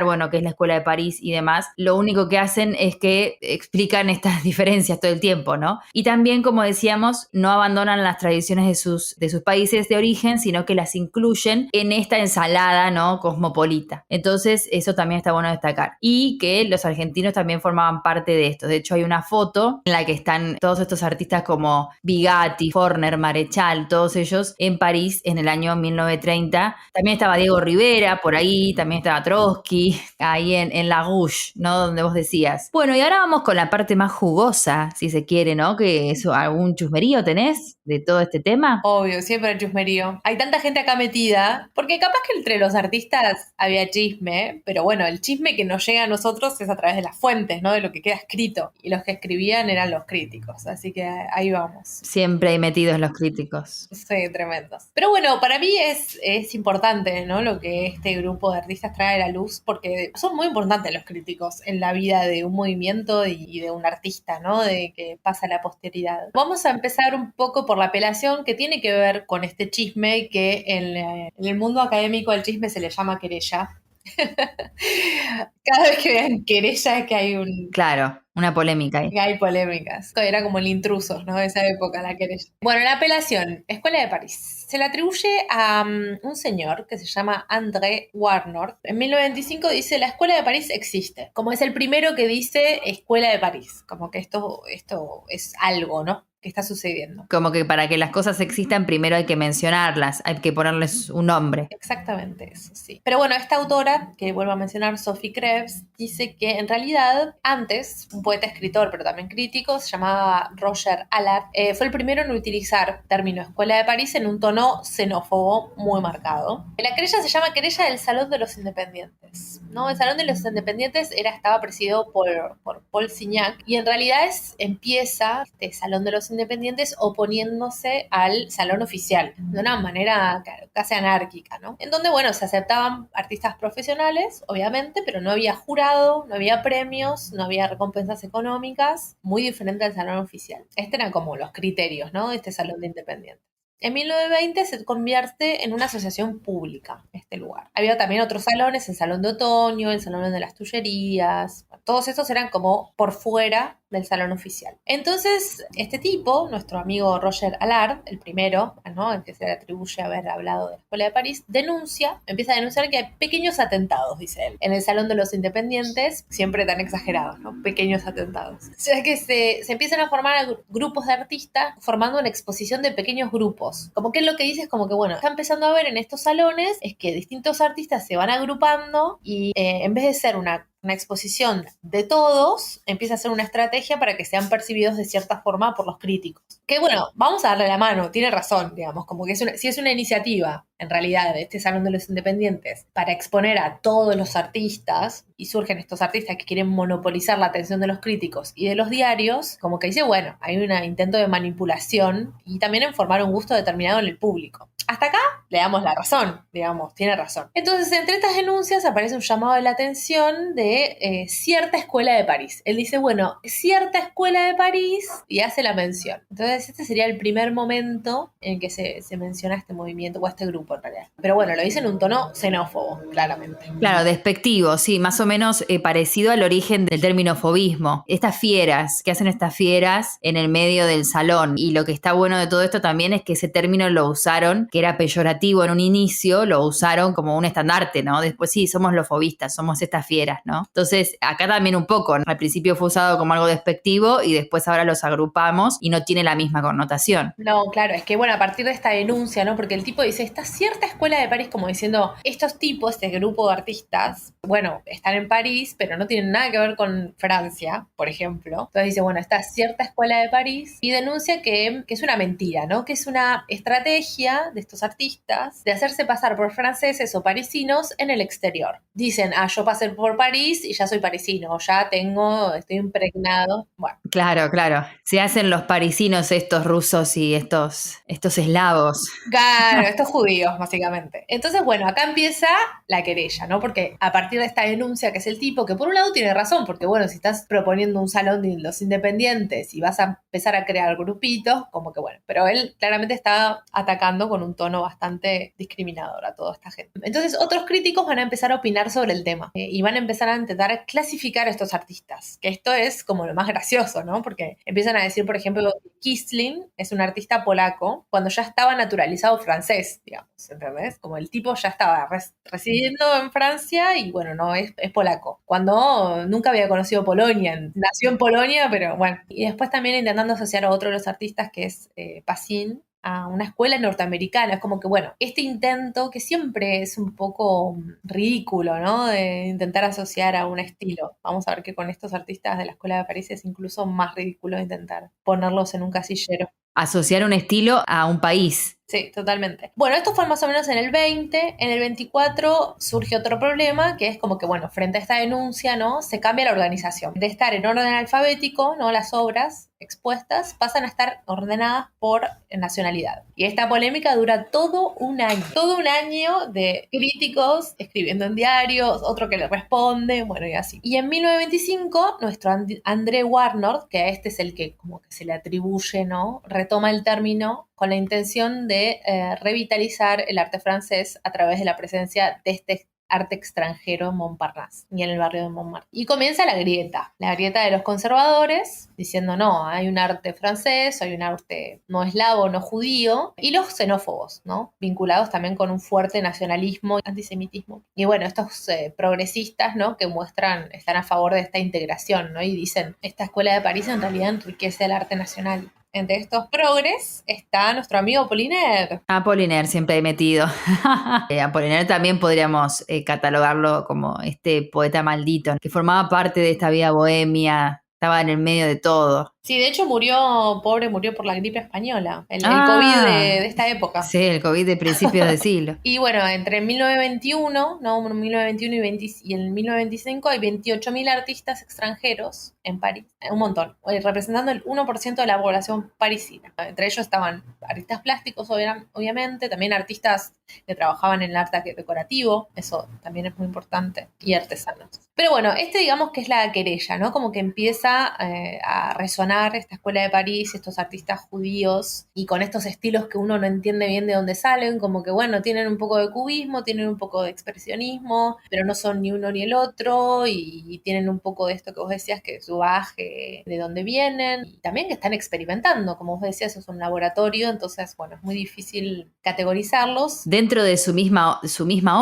bueno, qué es la Escuela de París y demás, lo único que hacen es que explican estas diferencias todo el tiempo, ¿no? Y también, como decíamos, no abandonan las tradiciones de sus países de origen, sino que las incluyen en esta ensalada, ¿no? Cosmopolita. Entonces, eso también está bueno destacar. Y que los argentinos también formaban parte de esto. De hecho, hay una foto en la que están todos estos artistas como Bigatti, Forner, Marechal, todos ellos en París en el año 1930. También estaba Diego Rivera por ahí, también estaba Trotsky, ahí en La Rouge, ¿no? Donde vos decías. Bueno, y ahora vamos con la parte más jugosa, si se quiere, ¿no? Que eso, ¿algún chusmerío tenés de todo este tema? Obvio, siempre el chusmerío. Hay tanta gente acá metida, porque capaz que entre los artistas había chisme, pero bueno, el chisme que nos llega a nosotros es a través de las fuentes, ¿no? De lo que queda escrito. Y los que escribían eran los críticos, así que ahí vamos. Siempre hay metidos los críticos. Sí, tremendos. Pero bueno, para mí es importante, ¿no? Lo que este grupo de artistas trae a la luz, porque son muy importantes los críticos en la vida de un movimiento y de un artista, ¿no? De que pasa a la posteridad. Vamos a empezar un poco por la apelación que tiene que ver con este chisme que en el mundo académico el chisme se le llama querella. Cada vez que vean querella es que hay un... Claro. Una polémica ahí. Que hay polémicas. Era como el intrusos, ¿no? De esa época, la querella. Bueno, la apelación, Escuela de París. Se le atribuye a un señor que se llama André Warnord. En 1925 dice, la Escuela de París existe. Como es el primero que dice Escuela de París. Como que esto es algo, ¿no? Que está sucediendo. Como que para que las cosas existan, primero hay que mencionarlas, hay que ponerles un nombre. Exactamente eso, sí. Pero bueno, esta autora, que vuelvo a mencionar, Sophie Krebs, dice que en realidad antes, un poeta escritor, pero también crítico, se llamaba Roger Allard, fue el primero en utilizar el término Escuela de París en un tono xenófobo muy marcado. La querella se llama Querella del Salón de los Independientes, ¿no? El Salón de los Independientes estaba presidido por Paul Signac y en realidad empieza este Salón de los Independientes oponiéndose al Salón Oficial de una manera casi anárquica, ¿no? En donde, bueno, se aceptaban artistas profesionales, obviamente, pero no había jurado, no había premios, no había recompensas económicas, muy diferente al Salón Oficial. Eran como los criterios, ¿no? De este Salón de Independientes. En 1920 se convierte en una asociación pública este lugar. Había también otros salones, el Salón de Otoño, el Salón de las Tullerías. Todos estos eran como por fuera del salón oficial. Entonces, este tipo, nuestro amigo Roger Allard, el primero, ¿no? El que se le atribuye haber hablado de la Escuela de París, empieza a denunciar que hay pequeños atentados, dice él, en el Salón de los Independientes, siempre tan exagerados, ¿no? Pequeños atentados. O sea que se empiezan a formar grupos de artistas formando una exposición de pequeños grupos. Como que lo que dice es como que, bueno, está empezando a ver en estos salones es que distintos artistas se van agrupando y en vez de ser una exposición de todos, empieza a ser una estrategia para que sean percibidos de cierta forma por los críticos. Que bueno, vamos a darle la mano, tiene razón, digamos, como que si es una iniciativa, en realidad, de este Salón de los Independientes, para exponer a todos los artistas, y surgen estos artistas que quieren monopolizar la atención de los críticos y de los diarios, como que dice, bueno, hay un intento de manipulación y también en formar un gusto determinado en el público. Hasta acá le damos la razón, digamos, tiene razón. Entonces, entre estas denuncias aparece un llamado de la atención de cierta escuela de París. Él dice, bueno, cierta escuela de París y hace la mención. Entonces, este sería el primer momento en que se menciona este movimiento o este grupo en realidad. Pero bueno, lo dice en un tono xenófobo, claramente. Claro, despectivo, sí, más o menos parecido al origen del término fobismo. Estas fieras, que hacen estas fieras en el medio del salón. Y lo que está bueno de todo esto también es que ese término lo usaron, que era peyorativo en un inicio, lo usaron como un estandarte, ¿no? Después sí, somos los fobistas, somos estas fieras, ¿no? Entonces, acá también un poco, ¿no? Al principio fue usado como algo despectivo y después ahora los agrupamos y no tiene la misma connotación. No, claro, es que bueno, a partir de esta denuncia, ¿no? Porque el tipo dice, está cierta escuela de París, como diciendo, estos tipos, este grupo de artistas, bueno, están en París, pero no tienen nada que ver con Francia, por ejemplo. Entonces dice, bueno, está cierta escuela de París y denuncia que es una mentira, ¿no? Que es una estrategia de estos artistas de hacerse pasar por franceses o parisinos en el exterior. Dicen, yo pasé por París y ya soy parisino, estoy impregnado. Bueno. Claro, claro. Se hacen los parisinos estos rusos y estos eslavos. Claro, estos judíos, básicamente. Entonces, bueno, acá empieza la querella, ¿no? Porque a partir de esta denuncia que es el tipo, que por un lado tiene razón, porque bueno, si estás proponiendo un salón de los independientes y vas a empezar a crear grupitos, como que bueno, pero él claramente está atacando con un tono bastante discriminador a toda esta gente. Entonces, otros críticos van a empezar a opinar sobre el tema y van a empezar a intentar clasificar a estos artistas, que esto es como lo más gracioso, ¿no? Porque empiezan a decir, por ejemplo, Kisling es un artista polaco cuando ya estaba naturalizado francés, digamos, ¿entendés? Como el tipo ya estaba residiendo en Francia y bueno, no, es polaco. Cuando nunca había conocido Polonia, nació en Polonia, pero bueno. Y después también intentando asociar a otro de los artistas que es Passin, a una escuela norteamericana. Es como que, bueno, este intento que siempre es un poco ridículo, ¿no? De intentar asociar a un estilo. Vamos a ver que con estos artistas de la Escuela de París es incluso más ridículo intentar ponerlos en un casillero. Asociar un estilo a un país. Sí, totalmente. Bueno, esto fue más o menos en el 20. En el 24 surge otro problema, que es como que, bueno, frente a esta denuncia, ¿no? Se cambia la organización. De estar en orden alfabético, ¿no? Las obras expuestas pasan a estar ordenadas por nacionalidad. Y esta polémica dura todo un año. Todo un año de críticos escribiendo en diarios, otro que le responde, bueno, y así. Y en 1925, nuestro André Warnord, que a este es el que como que se le atribuye, ¿no? Retoma el término con la intención de revitalizar el arte francés a través de la presencia de este arte extranjero en Montparnasse y en el barrio de Montmartre. Y comienza la grieta de los conservadores, diciendo no, hay un arte francés, hay un arte no eslavo, no judío, y los xenófobos, ¿no? Vinculados también con un fuerte nacionalismo, antisemitismo. Y bueno, estos progresistas, ¿no? Que están a favor de esta integración, ¿no? Y dicen, esta escuela de París en realidad enriquece el arte nacional. Entre estos progres está nuestro amigo Apollinaire. Apollinaire siempre he metido. Apollinaire también podríamos catalogarlo como este poeta maldito, que formaba parte de esta vida bohemia, estaba en el medio de todo. Sí, de hecho murió por la gripe española, el COVID de esta época. Sí, el COVID de principios de siglo. Y bueno, entre 1921, ¿no? 1921 y el 1925 hay 28.000 artistas extranjeros en París, un montón, representando el 1% de la población parisina. Entre ellos estaban artistas plásticos, obviamente, también artistas que trabajaban en el arte decorativo, eso también es muy importante, y artesanos. Pero bueno, digamos que es la querella, ¿no? Como que empieza a resonar esta escuela de París, estos artistas judíos, y con estos estilos que uno no entiende bien de dónde salen, como que bueno, tienen un poco de cubismo, tienen un poco de expresionismo, pero no son ni uno ni el otro, y tienen un poco de esto que vos decías, que su baje, de dónde vienen, y también que están experimentando, como vos decías, es un laboratorio, entonces bueno, es muy difícil categorizarlos. Dentro de su misma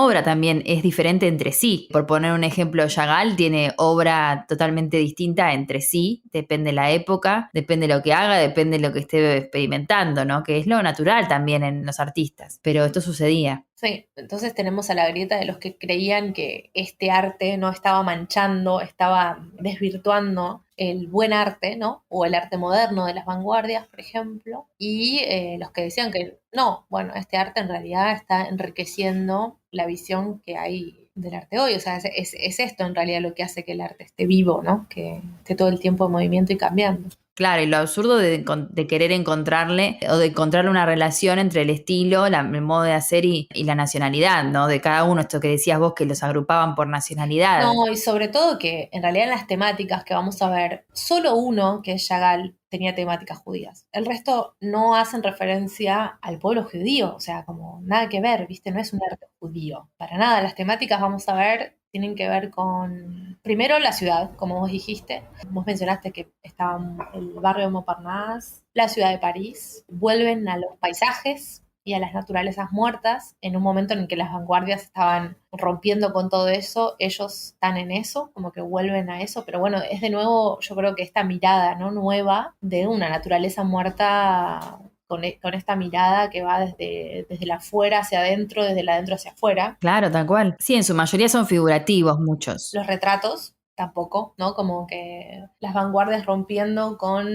obra también es diferente entre sí. Por poner un ejemplo, Chagall tiene obra totalmente distinta entre sí, depende de la época, depende de lo que haga, depende de lo que esté experimentando, ¿no? Que es lo natural también en los artistas, pero esto sucedía. Sí, entonces tenemos a la grieta de los que creían que este arte no estaba manchando, estaba desvirtuando el buen arte, ¿no? O el arte moderno de las vanguardias, por ejemplo, y los que decían que no, bueno, este arte en realidad está enriqueciendo la visión que hay del arte hoy, o sea, es esto en realidad lo que hace que el arte esté vivo, ¿no? Que esté todo el tiempo en movimiento y cambiando. Claro, y lo absurdo de querer encontrarle o de encontrarle una relación entre el estilo, el modo de hacer y la nacionalidad, ¿no? De cada uno, esto que decías vos, que los agrupaban por nacionalidad. No, y sobre todo que en realidad en las temáticas que vamos a ver, solo uno, que es Chagall, tenía temáticas judías. El resto no hacen referencia al pueblo judío, o sea, como nada que ver, ¿viste? No es un arte judío. Para nada, las temáticas vamos a ver tienen que ver con, primero, la ciudad, como vos dijiste. Vos mencionaste que estaba el barrio de Montparnasse, la ciudad de París. Vuelven a los paisajes y a las naturalezas muertas en un momento en el que las vanguardias estaban rompiendo con todo eso, ellos están en eso, como que vuelven a eso, pero bueno, es de nuevo, yo creo que esta mirada, ¿no? Nueva de una naturaleza muerta con esta mirada que va desde la afuera hacia adentro, desde la adentro hacia afuera. Claro, tal cual. Sí, en su mayoría son figurativos muchos. Los retratos tampoco, ¿no? Como que las vanguardias rompiendo con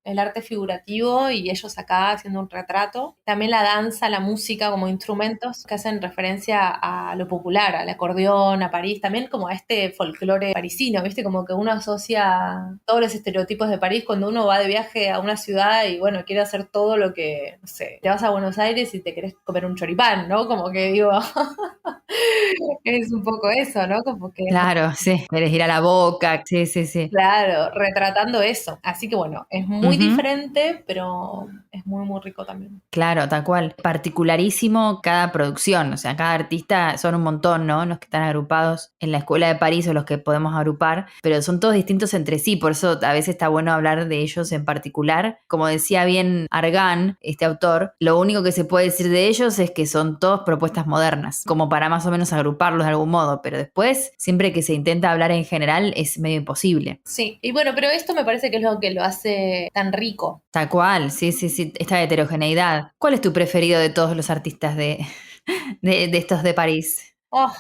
el arte figurativo y ellos acá haciendo un retrato. También la danza, la música como instrumentos que hacen referencia a lo popular, al acordeón, a París, también como a este folclore parisino, ¿viste? Como que uno asocia todos los estereotipos de París cuando uno va de viaje a una ciudad y bueno, quiere hacer todo lo que, no sé, te vas a Buenos Aires y te querés comer un choripán, ¿no? Como que digo, es un poco eso, ¿no? Como que... Claro, sí, querés ir a la Boca, sí, sí, sí. Claro, retratando eso. Así que bueno, es muy diferente, pero es muy, muy rico también. Claro, tal cual. Particularísimo cada producción, o sea, cada artista son un montón, ¿no? Los que están agrupados en la Escuela de París o los que podemos agrupar, pero son todos distintos entre sí, por eso a veces está bueno hablar de ellos en particular. Como decía bien Argan, este autor, lo único que se puede decir de ellos es que son todas propuestas modernas, como para más o menos agruparlos de algún modo, pero después, siempre que se intenta hablar en general, es medio imposible. Sí, y bueno, pero esto me parece que es lo que lo hace tan rico. Tal cual, sí, sí, sí, esta heterogeneidad. ¿Cuál es tu preferido de todos los artistas de estos de París? Oh,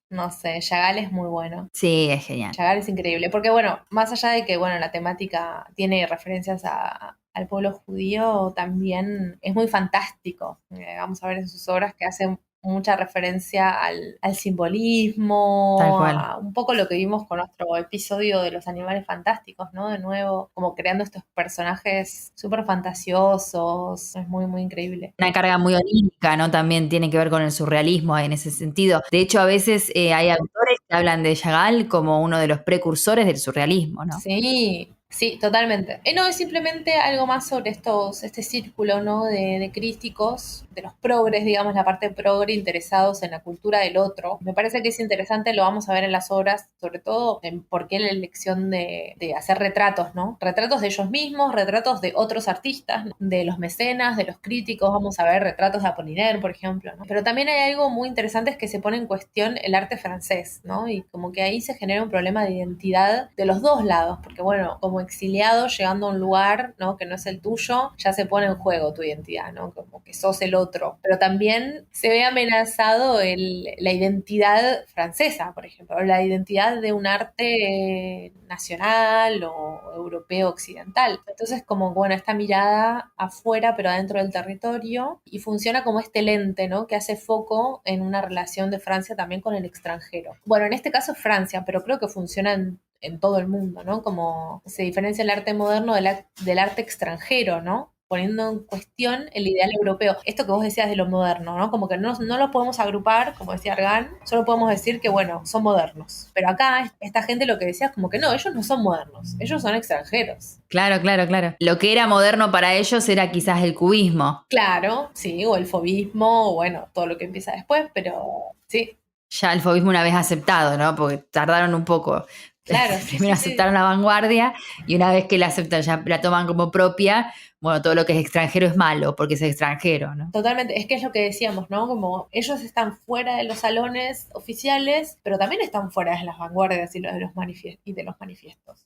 no sé, Chagall es muy bueno. Sí, es genial. Chagall es increíble, porque bueno, más allá de que, bueno, la temática tiene referencias al pueblo judío, también es muy fantástico. Vamos a ver en sus obras que hacen mucha referencia al simbolismo, Tal cual. a un poco lo que vimos con nuestro episodio de los animales fantásticos, ¿no? De nuevo, como creando estos personajes súper fantasiosos, es muy, muy increíble. Una carga muy onírica, ¿no? También tiene que ver con el surrealismo en ese sentido. De hecho, a veces hay autores que hablan de Chagall como uno de los precursores del surrealismo, ¿no? Sí, Sí, totalmente. No, es simplemente algo más sobre este círculo, ¿no? De críticos, de los progres, digamos, la parte progre interesados en la cultura del otro. Me parece que es interesante, lo vamos a ver en las obras, sobre todo en por qué la elección de hacer retratos, ¿no? Retratos de ellos mismos, retratos de otros artistas, ¿no? De los mecenas, de los críticos, vamos a ver retratos de Apollinaire, por ejemplo, ¿no? Pero también hay algo muy interesante, es que se pone en cuestión el arte francés, ¿no? Y como que ahí se genera un problema de identidad de los dos lados, porque bueno, como exiliado llegando a un lugar, ¿no? Que no es el tuyo, ya se pone en juego tu identidad, ¿no? Como que sos el otro. Pero también se ve amenazado la identidad francesa, por ejemplo, o la identidad de un arte nacional o europeo occidental. Entonces, como, bueno, esta mirada afuera, pero adentro del territorio, y funciona como este lente, ¿no? Que hace foco en una relación de Francia también con el extranjero. Bueno, en este caso es Francia, pero creo que funciona en todo el mundo, ¿no? Como se diferencia el arte moderno del arte extranjero, ¿no? Poniendo en cuestión el ideal europeo. Esto que vos decías de lo moderno, ¿no? Como que no lo podemos agrupar, como decía Argan, solo podemos decir que, bueno, son modernos. Pero acá, esta gente lo que decía es como que no, ellos no son modernos, ellos son extranjeros. Claro, claro, claro. Lo que era moderno para ellos era quizás el cubismo. Claro, sí, o el fobismo, o bueno, todo lo que empieza después, pero sí. Ya el fobismo una vez aceptado, ¿no? Porque tardaron un poco. Claro, sí, Primero sí, sí. aceptaron la vanguardia y una vez que la aceptan, ya la toman como propia, bueno, todo lo que es extranjero es malo porque es extranjero, ¿no? Totalmente, es que es lo que decíamos, ¿no? Como ellos están fuera de los salones oficiales, pero también están fuera de las vanguardias y de los manifiestos.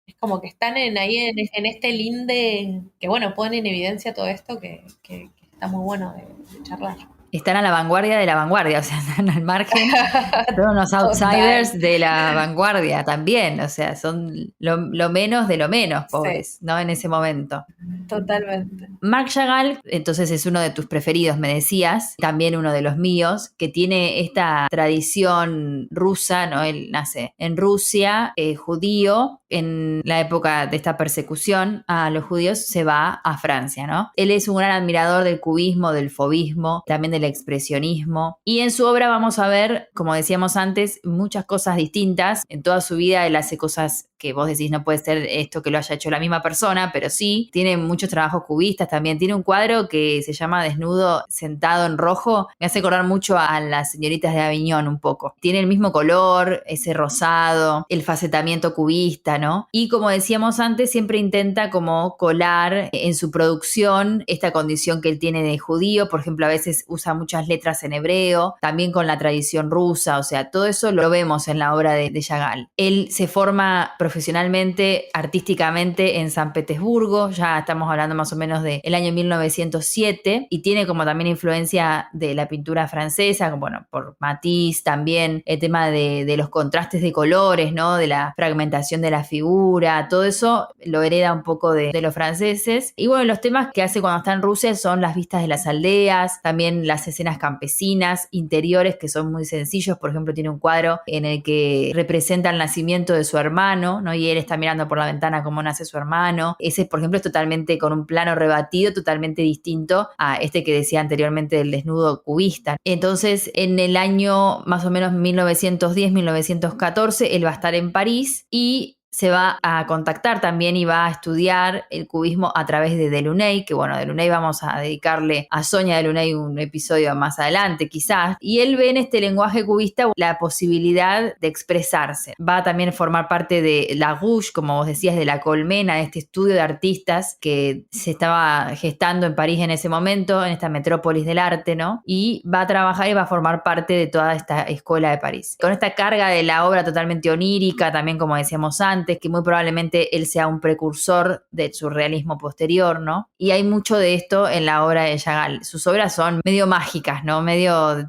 Es como que están en este linde que, bueno, ponen en evidencia todo esto que está muy bueno de charlar. Están a la vanguardia de la vanguardia, o sea, están al margen, son unos Total. outsiders de la vanguardia también, o sea, son lo menos de lo menos, Sí, pobres, ¿no? En ese momento. totalmente. Marc Chagall, entonces es uno de tus preferidos, me decías, también uno de los míos, que tiene esta tradición rusa, ¿no? Él nace en Rusia, judío, en la época de esta persecución a los judíos se va a Francia, ¿no? Él es un gran admirador del cubismo, del fobismo, también del expresionismo, y en su obra vamos a ver, como decíamos antes, muchas cosas distintas. En toda su vida él hace cosas que vos decís no puede ser esto que lo haya hecho la misma persona, pero sí, tiene muchos trabajos cubistas también. Tiene un cuadro que se llama Desnudo sentado en rojo, me hace acordar mucho a las señoritas de Aviñón un poco. Tiene el mismo color, ese rosado, el facetamiento cubista, ¿no? Y como decíamos antes, siempre intenta como colar en su producción esta condición que él tiene de judío. Por ejemplo, a veces usa muchas letras en hebreo, también con la tradición rusa, o sea, todo eso lo vemos en la obra de Chagall. Él se forma profesionalmente, artísticamente en San Petersburgo, ya estamos hablando más o menos del año 1907, y tiene como también influencia de la pintura francesa, como, bueno, por Matisse también, el tema de los contrastes de colores, ¿no? De la fragmentación de la figura, todo eso lo hereda un poco de los franceses. Y bueno, los temas que hace cuando está en Rusia son las vistas de las aldeas, también las escenas campesinas, interiores que son muy sencillos. Por ejemplo, tiene un cuadro en el que representa el nacimiento de su hermano, ¿no? Y él está mirando por la ventana cómo nace su hermano. Ese, por ejemplo, es totalmente con un plano rebatido, totalmente distinto a este que decía anteriormente del desnudo cubista. Entonces, en el año más o menos 1910-1914, él va a estar en París y se va a contactar también y va a estudiar el cubismo a través de Delaunay, que bueno, Delaunay vamos a dedicarle a Sonia Delaunay un episodio más adelante quizás, y él ve en este lenguaje cubista la posibilidad de expresarse. Va a también formar parte de la Rouge, como vos decías, de la Colmena, de este estudio de artistas que se estaba gestando en París en ese momento, en esta metrópolis del arte, ¿no? Y va a trabajar y va a formar parte de toda esta escuela de París. Con esta carga de la obra totalmente onírica, también como decíamos antes, que muy probablemente él sea un precursor del surrealismo posterior, ¿no? Y hay mucho de esto en la obra de Chagall. Sus obras son medio mágicas, ¿no?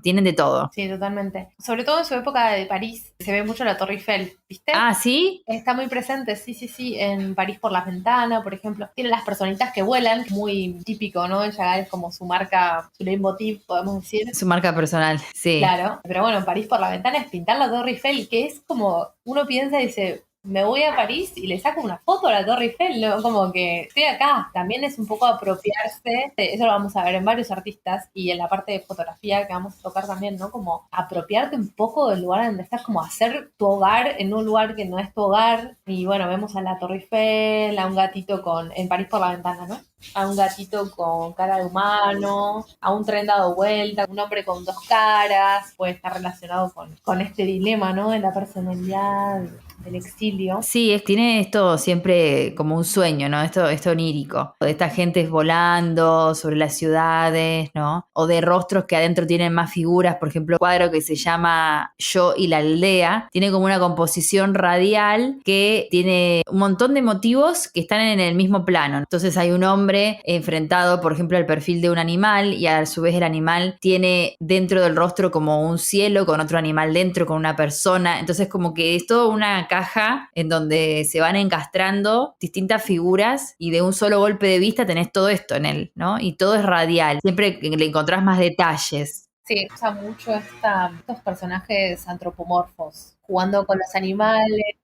Tienen de todo. Sí, totalmente. Sobre todo en su época de París se ve mucho la Torre Eiffel, ¿viste? Ah, ¿sí? Está muy presente, sí, sí, sí, en París por las ventanas, por ejemplo. Tiene las personitas que vuelan, muy típico, ¿no? En Chagall es como su marca, su leitmotiv, podemos decir. Su marca personal, sí. Claro, pero bueno, en París por la ventana es pintar la Torre Eiffel, que es como, uno piensa y dice, me voy a París y le saco una foto a la Torre Eiffel, ¿no? Como que estoy acá. También es un poco apropiarse, eso lo vamos a ver en varios artistas y en la parte de fotografía que vamos a tocar también, ¿no? Como apropiarte un poco del lugar donde estás, como hacer tu hogar en un lugar que no es tu hogar. Y bueno, vemos a la Torre Eiffel, a un gatito en París por la ventana, ¿no? A un gatito con cara de humano, a un tren dado vuelta, un hombre con dos caras, puede estar relacionado con este dilema, ¿no? De la personalidad, del exilio. Sí, tiene esto siempre como un sueño, ¿no? Esto onírico, de estas gentes volando sobre las ciudades, ¿no? O de rostros que adentro tienen más figuras, por ejemplo, un cuadro que se llama Yo y la aldea, tiene como una composición radial que tiene un montón de motivos que están en el mismo plano. Entonces hay un hombre enfrentado, por ejemplo, al perfil de un animal y a su vez el animal tiene dentro del rostro como un cielo con otro animal dentro, con una persona. Entonces como que es toda una caja en donde se van encastrando distintas figuras y de un solo golpe de vista tenés todo esto en él, ¿no? Y todo es radial, siempre le encontrás más detalles. Sí, usa mucho estos personajes antropomorfos, jugando con los animales,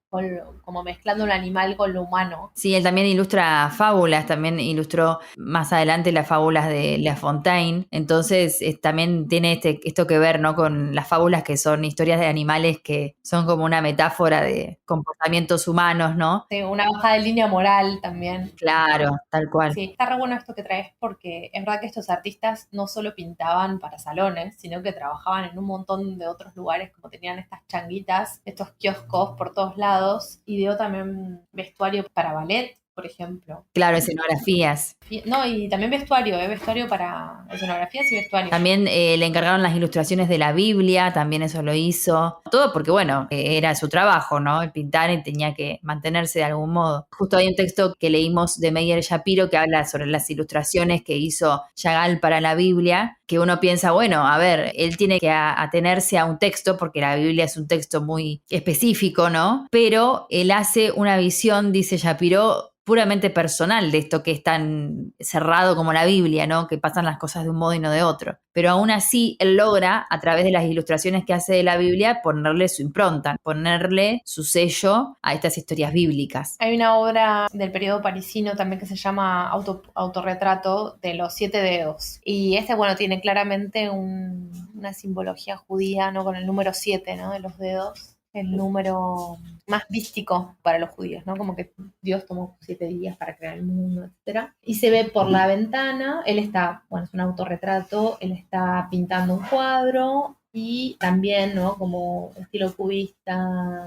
como mezclando un animal con lo humano. Sí, él también ilustra fábulas, también ilustró más adelante las fábulas de La Fontaine, entonces también tiene esto que ver, ¿no? Con las fábulas que son historias de animales que son como una metáfora de comportamientos humanos, ¿no? Sí, una bajada de línea moral también. Claro, tal cual. Sí, está re bueno esto que traes porque es verdad que estos artistas no solo pintaban para salones, sino que trabajaban en un montón de otros lugares, como tenían estas changuitas, estos kioscos por todos lados, y dio también vestuario para ballet, por ejemplo. Claro, escenografías. No, y también vestuario para escenografías y vestuario. También le encargaron las ilustraciones de la Biblia, también eso lo hizo. Todo porque, bueno, era su trabajo, ¿no? El pintar y tenía que mantenerse de algún modo. Justo hay un texto que leímos de Meyer Shapiro que habla sobre las ilustraciones que hizo Chagall para la Biblia, que uno piensa, bueno, a ver, él tiene que atenerse a un texto porque la Biblia es un texto muy específico, ¿no? Pero él hace una visión, dice Shapiro, puramente personal de esto que es tan cerrado como la Biblia, ¿no? Que pasan las cosas de un modo y no de otro. Pero aún así, él logra, a través de las ilustraciones que hace de la Biblia, ponerle su impronta, ponerle su sello a estas historias bíblicas. Hay una obra del periodo parisino también que se llama Autorretrato de los Siete Dedos. Y bueno, tiene claramente una simbología judía, ¿no? Con el número 7, ¿no? De los dedos. El número más místico para los judíos, ¿no? Como que Dios tomó 7 días para crear el mundo, etc. Y se ve por la ventana, él está, bueno, es un autorretrato, él está pintando un cuadro y también, ¿no? Como estilo cubista,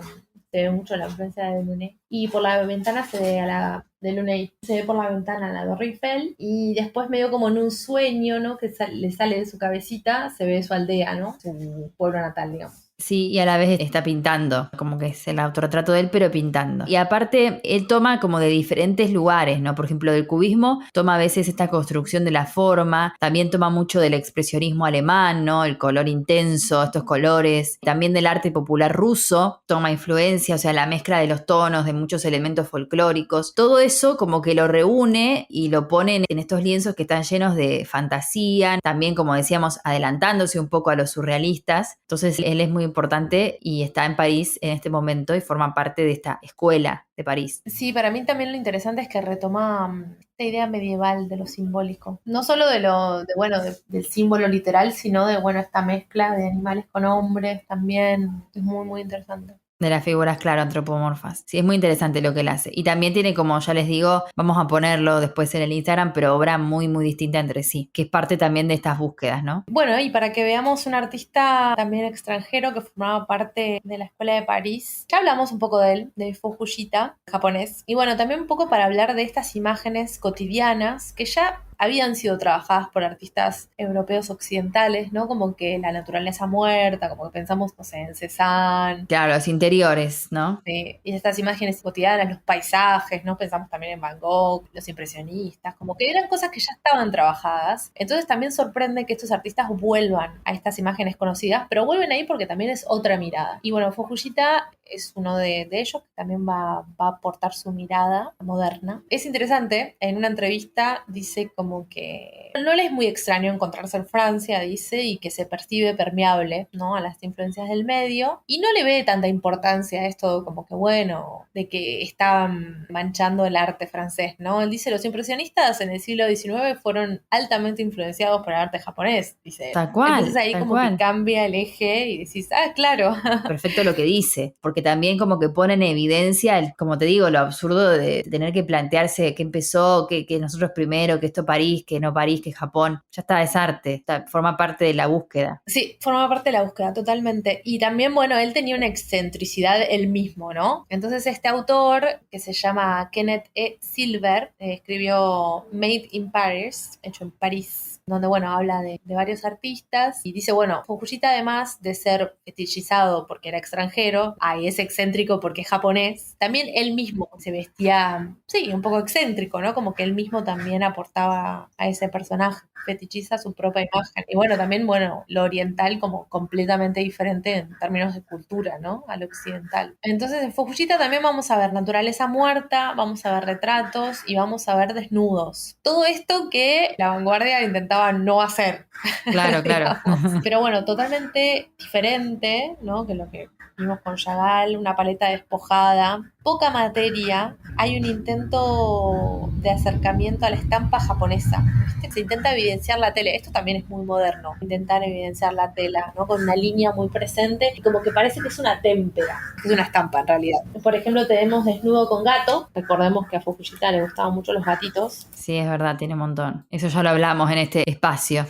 se ve mucho la influencia de Delaunay. Y por la ventana se ve a la Delaunay, se ve por la ventana a la Torre Eiffel y después medio como en un sueño, ¿no? Que le sale de su cabecita, se ve su aldea, ¿no? Su pueblo natal, digamos. Sí, y a la vez está pintando, como que es el autorretrato de él, pero pintando. Y aparte, él toma como de diferentes lugares, ¿no? Por ejemplo, del cubismo toma a veces esta construcción de la forma, también toma mucho del expresionismo alemán, ¿no? El color intenso, estos colores, también del arte popular ruso, toma influencia, o sea, la mezcla de los tonos, de muchos elementos folclóricos. Todo eso como que lo reúne y lo pone en estos lienzos que están llenos de fantasía, también, como decíamos, adelantándose un poco a los surrealistas. Entonces, él es muy importante y está en París en este momento y forma parte de esta escuela de París. Sí, para mí también lo interesante es que retoma esta idea medieval de lo simbólico. No solo del símbolo literal, sino de, bueno, esta mezcla de animales con hombres también. Es muy, muy interesante. De las figuras, claro, antropomorfas. Sí, es muy interesante lo que él hace. Y también tiene, como ya les digo, vamos a ponerlo después en el Instagram, pero obra muy, muy distinta entre sí, que es parte también de estas búsquedas, ¿no? Bueno, y para que veamos un artista también extranjero que formaba parte de la Escuela de París, ya hablamos un poco de él, de Fujita, japonés. Y bueno, también un poco para hablar de estas imágenes cotidianas que ya habían sido trabajadas por artistas europeos occidentales, ¿no? Como que la naturaleza muerta, como que pensamos, no sé, en Cézanne. Claro, los interiores, ¿no? Sí, y estas imágenes cotidianas, los paisajes, ¿no? Pensamos también en Van Gogh, los impresionistas, como que eran cosas que ya estaban trabajadas. Entonces también sorprende que estos artistas vuelvan a estas imágenes conocidas, pero vuelven ahí porque también es otra mirada. Y bueno, Fujita es uno de ellos que también va a aportar su mirada moderna. Es interesante, en una entrevista dice como que No le es muy extraño encontrarse en Francia, dice, y que se percibe permeable, ¿no? A las influencias del medio. Y no le ve tanta importancia a esto como que, bueno, de que estaban manchando el arte francés, ¿no? Él dice, los impresionistas en el siglo XIX fueron altamente influenciados por el arte japonés, dice él. Tal cual, Entonces ahí tal como que cual. cambia el eje y decís, ah, claro. Perfecto lo que dice, porque también como que pone en evidencia, como te digo, lo absurdo de tener que plantearse qué empezó, que nosotros primero, que esto París, que no París, que Japón. Ya está, es arte, forma parte de la búsqueda. Sí, forma parte de la búsqueda, totalmente. Y también, bueno, él tenía una excentricidad él mismo, ¿no? Entonces este autor, que se llama Kenneth E. Silver, escribió Made in Paris, hecho en París, donde, bueno, habla de varios artistas y dice, bueno, Fukuyita, además de ser fetichizado porque era extranjero, y es excéntrico porque es japonés, también él mismo se vestía, sí, un poco excéntrico, ¿no? Como que él mismo también aportaba a ese personaje, fetichiza su propia imagen. Y bueno, también, bueno, lo oriental como completamente diferente en términos de cultura, ¿no? A lo occidental. Entonces, en Fukuyita también vamos a ver naturaleza muerta, vamos a ver retratos y vamos a ver desnudos. Todo esto que la vanguardia intentaba no hacer, Claro, claro. digamos. Pero bueno, totalmente diferente, ¿no? Que lo que vimos con Chagall, una paleta despojada, poca materia, hay un intento de acercamiento a la estampa japonesa. ¿Viste? Se intenta evidenciar la tela, esto también es muy moderno, intentar evidenciar la tela, ¿no? Con una línea muy presente y como que parece que es una témpera, es una estampa en realidad. Por ejemplo, tenemos desnudo con gato, recordemos que a Fukuyita le gustaban mucho los gatitos. Sí, es verdad, tiene un montón. Eso ya lo hablamos en este espacio.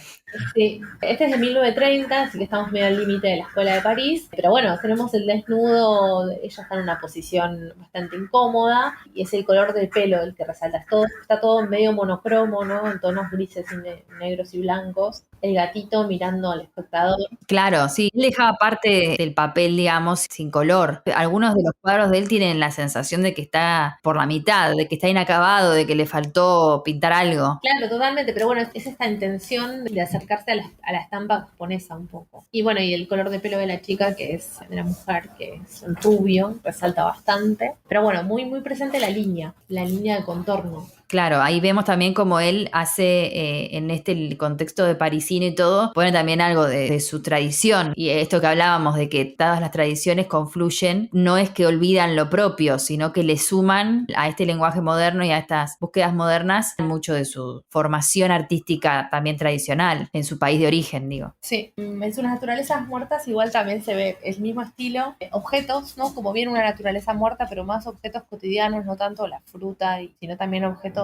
Sí, este es de 1930, así que estamos medio al límite de la escuela de París. Pero bueno, tenemos el desnudo, ella está en una posición bastante incómoda y es el color del pelo el que resalta. Está todo medio monocromo, ¿no? En tonos grises y negros y blancos. El gatito mirando al espectador. Claro, sí, él dejaba parte del papel, digamos, sin color. Algunos de los cuadros de él tienen la sensación de que está por la mitad, de que está inacabado, de que le faltó pintar algo. Claro, totalmente, pero bueno, es esta intención de acercarse a la estampa japonesa un poco. Y bueno, y el color de pelo de la chica, que es de la mujer, que es un rubio, resalta bastante. Pero bueno, muy, muy presente la línea de contorno. Claro, ahí vemos también como él hace en este contexto de parisino y todo, pone también algo de su tradición. Y esto que hablábamos de que todas las tradiciones confluyen, no es que olvidan lo propio, sino que le suman a este lenguaje moderno y a estas búsquedas modernas mucho de su formación artística también tradicional, en su país de origen, digo. Sí, en sus naturalezas muertas igual también se ve el mismo estilo, objetos, ¿no? Como bien una naturaleza muerta, pero más objetos cotidianos, no tanto la fruta, sino también objetos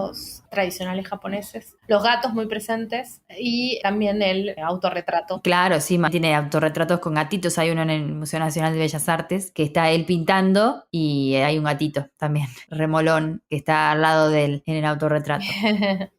tradicionales japoneses. Los gatos muy presentes y también el autorretrato. Claro, sí, tiene autorretratos con gatitos. Hay uno en el Museo Nacional de Bellas Artes que está él pintando y hay un gatito también, remolón, que está al lado de él en el autorretrato.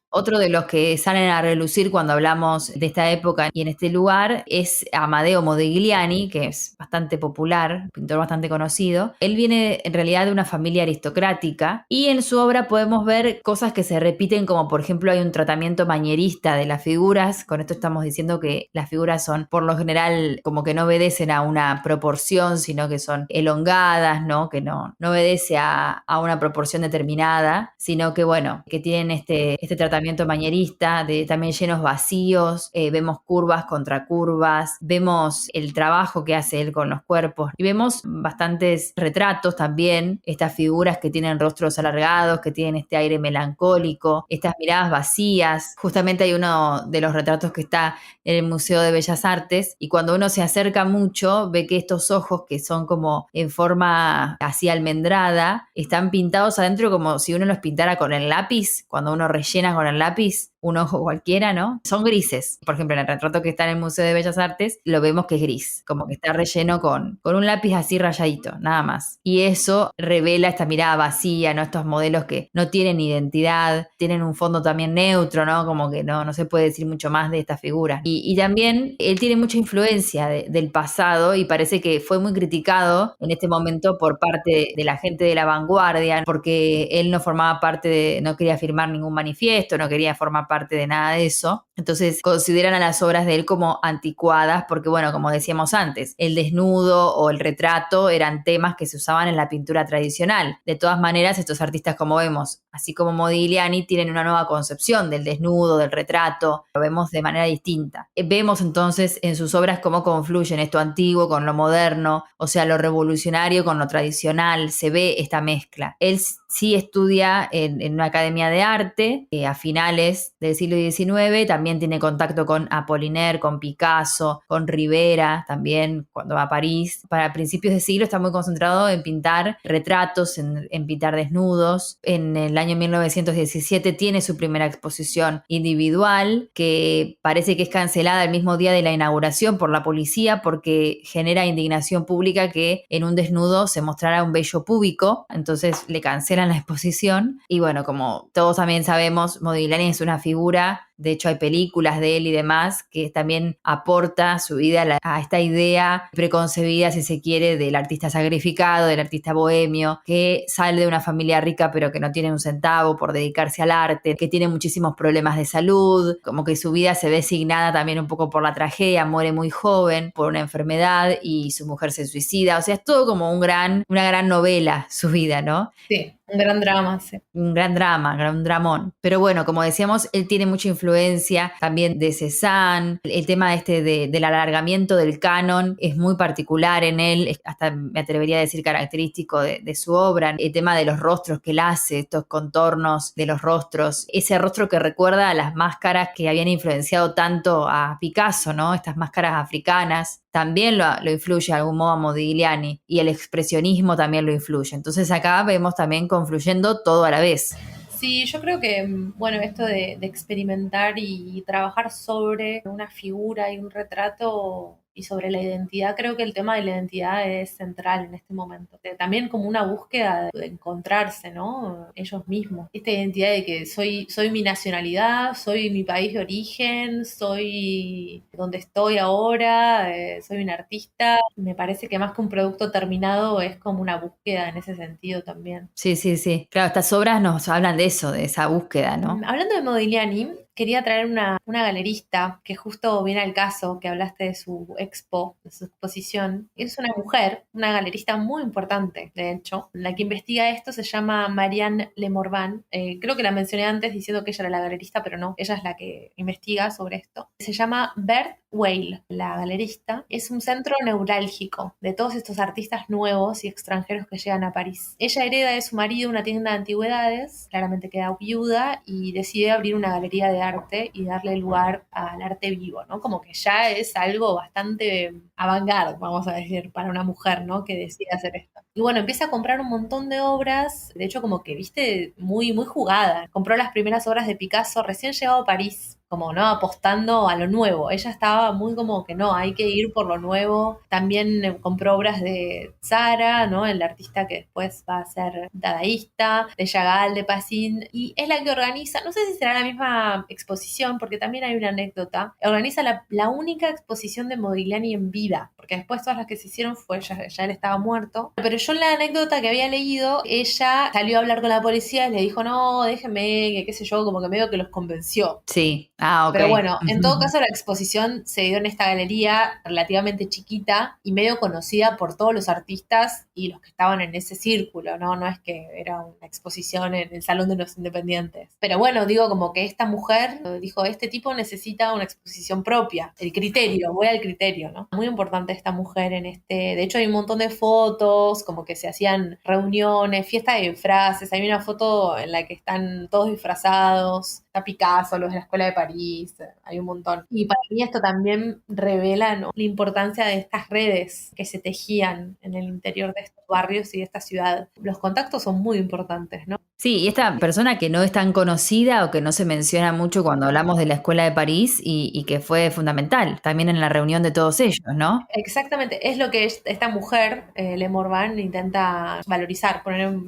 Otro de los que salen a relucir cuando hablamos de esta época y en este lugar es Amadeo Modigliani, que es bastante popular, pintor bastante conocido. Él viene en realidad de una familia aristocrática y en su obra podemos ver cosas que se repiten, como por ejemplo hay un tratamiento manierista de las figuras. Con esto estamos diciendo que las figuras son por lo general como que no obedecen a una proporción, sino que son elongadas, ¿no? Que no obedece a una proporción determinada, sino que bueno, que tienen este tratamiento manierista, de también llenos vacíos, vemos curvas contra curvas, vemos el trabajo que hace él con los cuerpos y vemos bastantes retratos también, estas figuras que tienen rostros alargados, que tienen este aire melancólico, estas miradas vacías. Justamente hay uno de los retratos que está en el Museo de Bellas Artes y cuando uno se acerca mucho ve que estos ojos, que son como en forma así almendrada, están pintados adentro como si uno los pintara con el lápiz, cuando uno rellena con el lápiz un ojo cualquiera, ¿no? Son grises. Por ejemplo, en el retrato que está en el Museo de Bellas Artes, lo vemos que es gris, como que está relleno con un lápiz así rayadito, nada más. Y eso revela esta mirada vacía, ¿no? Estos modelos que no tienen identidad, tienen un fondo también neutro, ¿no? Como que no se puede decir mucho más de esta figura. Y también él tiene mucha influencia del pasado y parece que fue muy criticado en este momento por parte de la gente de la vanguardia, porque él no formaba parte no quería firmar ningún manifiesto, no quería formar parte parte de nada de eso. Entonces consideran a las obras de él como anticuadas porque, bueno, como decíamos antes, el desnudo o el retrato eran temas que se usaban en la pintura tradicional. De todas maneras, estos artistas, como vemos, así como Modigliani, tienen una nueva concepción del desnudo, del retrato, lo vemos de manera distinta. Vemos entonces en sus obras cómo confluyen esto antiguo con lo moderno, o sea, lo revolucionario con lo tradicional, se ve esta mezcla. Él sí estudia en una academia de arte a finales del siglo XIX, también tiene contacto con Apollinaire, con Picasso, con Rivera, también cuando va a París. Para principios de siglo está muy concentrado en pintar retratos, en pintar desnudos. En el año 1917 tiene su primera exposición individual, que parece que es cancelada el mismo día de la inauguración por la policía porque genera indignación pública que en un desnudo se mostrara un vello púbico, entonces le cancelan la exposición. Y bueno, como todos también sabemos, Modigliani es una figura, de hecho hay películas de él y demás, que también aporta su vida a esta idea preconcebida, si se quiere, del artista sacrificado, del artista bohemio, que sale de una familia rica pero que no tiene un centavo por dedicarse al arte, que tiene muchísimos problemas de salud, como que su vida se ve signada también un poco por la tragedia, muere muy joven por una enfermedad y su mujer se suicida, o sea, es todo como una gran novela su vida, ¿no? Sí, un gran drama, sí. Un gran drama, un gran dramón. Pero bueno, como decíamos, él tiene mucha influencia también de Cézanne. El tema del alargamiento del canon es muy particular en él, hasta me atrevería a decir característico de su obra. El tema de los rostros que él hace, estos contornos de los rostros, ese rostro que recuerda a las máscaras que habían influenciado tanto a Picasso, ¿no? Estas máscaras africanas. También lo influye de algún modo a Modigliani y el expresionismo también lo influye. Entonces acá vemos también confluyendo todo a la vez. Sí, yo creo que, bueno, esto de experimentar y trabajar sobre una figura y un retrato y sobre la identidad, creo que el tema de la identidad es central en este momento. También como una búsqueda de encontrarse, ¿no? Ellos mismos. Esta identidad de que soy mi nacionalidad, soy mi país de origen, soy donde estoy ahora, soy un artista. Me parece que más que un producto terminado es como una búsqueda en ese sentido también. Sí, sí, sí. Claro, estas obras nos hablan de eso, de esa búsqueda, ¿no? Hablando de Modigliani, quería traer una galerista que justo viene al caso, que hablaste de su expo, de su exposición. Es una mujer, una galerista muy importante, de hecho. La que investiga esto se llama Marianne Lemorvan. Creo que la mencioné antes diciendo que ella era la galerista, pero no, ella es la que investiga sobre esto. Se llama Bert Weil, la galerista. Es un centro neurálgico de todos estos artistas nuevos y extranjeros que llegan a París. Ella hereda de su marido una tienda de antigüedades, claramente queda viuda y decide abrir una galería de arte y darle lugar al arte vivo, ¿no? Como que ya es algo bastante avant-garde, vamos a decir, para una mujer, ¿no? Que decide hacer esto. Y bueno, empieza a comprar un montón de obras, de hecho como que, viste, muy, muy jugada. Compró las primeras obras de Picasso recién llegado a París, como no apostando a lo nuevo. Ella estaba muy como que no, hay que ir por lo nuevo. También compró obras de Sara, ¿no? El artista que después va a ser dadaísta, de Chagall, de Passin, y es la que organiza, no sé si será la misma exposición, porque también hay una anécdota, organiza la única exposición de Modigliani en vida, porque después todas las que se hicieron ya él estaba muerto. Pero yo en la anécdota que había leído, ella salió a hablar con la policía y le dijo, no, déjenme, que qué sé yo, como que medio que los convenció. Sí, ok. Pero bueno, en todo caso la exposición se dio en esta galería relativamente chiquita y medio conocida por todos los artistas y los que estaban en ese círculo, ¿no? No es que era una exposición en el Salón de los Independientes. Pero bueno, digo como que esta mujer dijo, este tipo necesita una exposición propia. El criterio, voy al criterio, ¿no? Muy importante esta mujer en de hecho hay un montón de fotos, como que se hacían reuniones, fiestas de disfraces, hay una foto en la que están todos disfrazados, está Picasso, los de la Escuela de París, hay un montón. Y para mí esto también revela, ¿no?, la importancia de estas redes que se tejían en el interior de estos barrios y de esta ciudad. Los contactos son muy importantes, ¿no? Sí, y esta persona que no es tan conocida o que no se menciona mucho cuando hablamos de la Escuela de París y que fue fundamental también en la reunión de todos ellos, ¿no? Exactamente, es lo que esta mujer, Le Morvan, intenta valorizar,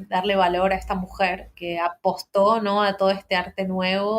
darle valor a esta mujer que apostó, ¿no?, a todo este arte nuevo.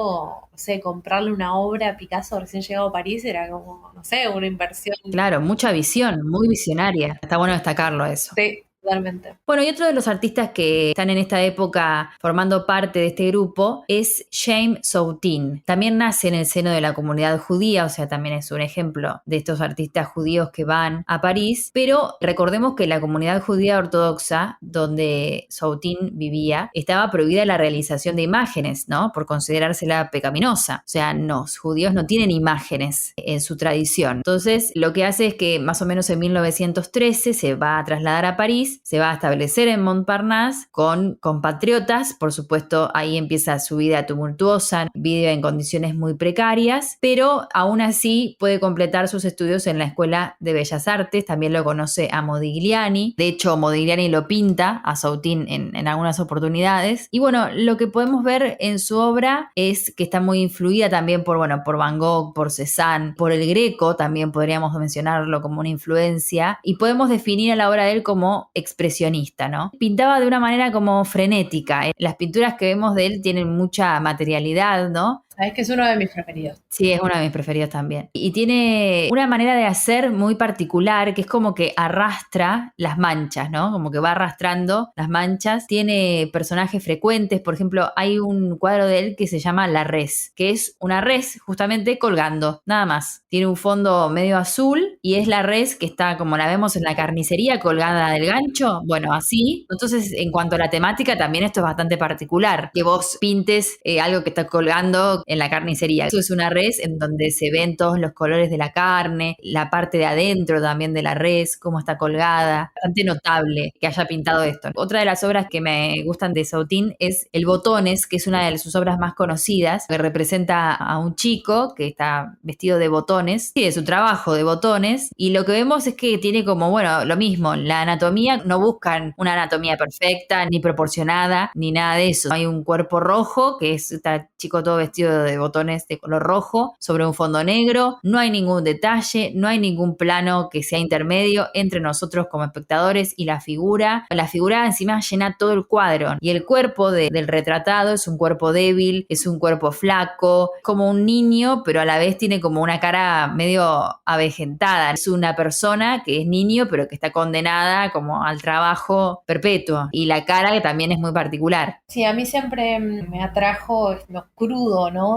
No sé, comprarle una obra a Picasso recién llegado a París era como, no sé, una inversión. Claro, mucha visión, muy visionaria. Está bueno destacarlo eso. Sí, Totalmente. Bueno, y otro de los artistas que están en esta época formando parte de este grupo es Chaim Soutine. También nace en el seno de la comunidad judía, o sea, también es un ejemplo de estos artistas judíos que van a París, pero recordemos que la comunidad judía ortodoxa, donde Soutine vivía, estaba prohibida la realización de imágenes, ¿no? Por considerársela pecaminosa. O sea, los judíos no tienen imágenes en su tradición. Entonces, lo que hace es que más o menos en 1913 se va a trasladar a París, se va a establecer en Montparnasse con compatriotas. Por supuesto, ahí empieza su vida tumultuosa, vive en condiciones muy precarias, pero aún así puede completar sus estudios en la Escuela de Bellas Artes. También lo conoce a Modigliani. De hecho, Modigliani lo pinta a Soutine en algunas oportunidades. Y bueno, lo que podemos ver en su obra es que está muy influida también por Van Gogh, por Cézanne, por el Greco, también podríamos mencionarlo como una influencia, y podemos definir a la obra de él como expresionista, ¿no? Pintaba de una manera como frenética. Las pinturas que vemos de él tienen mucha materialidad, ¿no? Sabes que es uno de mis preferidos. Sí, es uno de mis preferidos también. Y tiene una manera de hacer muy particular, que es como que arrastra las manchas, ¿no? Como que va arrastrando las manchas. Tiene personajes frecuentes. Por ejemplo, hay un cuadro de él que se llama La Res, que es una res justamente colgando, nada más. Tiene un fondo medio azul y es la res que está, como la vemos en la carnicería, colgada del gancho. Bueno, así. Entonces, en cuanto a la temática, también esto es bastante particular. Que vos pintes algo que está colgando en la carnicería. Eso es una res en donde se ven todos los colores de la carne, la parte de adentro también de la res, cómo está colgada. Bastante notable que haya pintado esto. Otra de las obras que me gustan de Soutine es El Botones, que es una de sus obras más conocidas, que representa a un chico que está vestido de botones, y de su trabajo de botones, y lo que vemos es que tiene como, bueno, lo mismo, la anatomía, no buscan una anatomía perfecta, ni proporcionada, ni nada de eso. Hay un cuerpo rojo, que es este chico todo vestido de botones de color rojo sobre un fondo negro. No hay ningún detalle, no hay ningún plano que sea intermedio entre nosotros como espectadores y la figura. La figura encima llena todo el cuadro y el cuerpo del retratado es un cuerpo débil, es un cuerpo flaco, como un niño, pero a la vez tiene como una cara medio avejentada. Es una persona que es niño, pero que está condenada como al trabajo perpetuo. Y la cara que también es muy particular. Sí, a mí siempre me atrajo lo crudo, ¿no?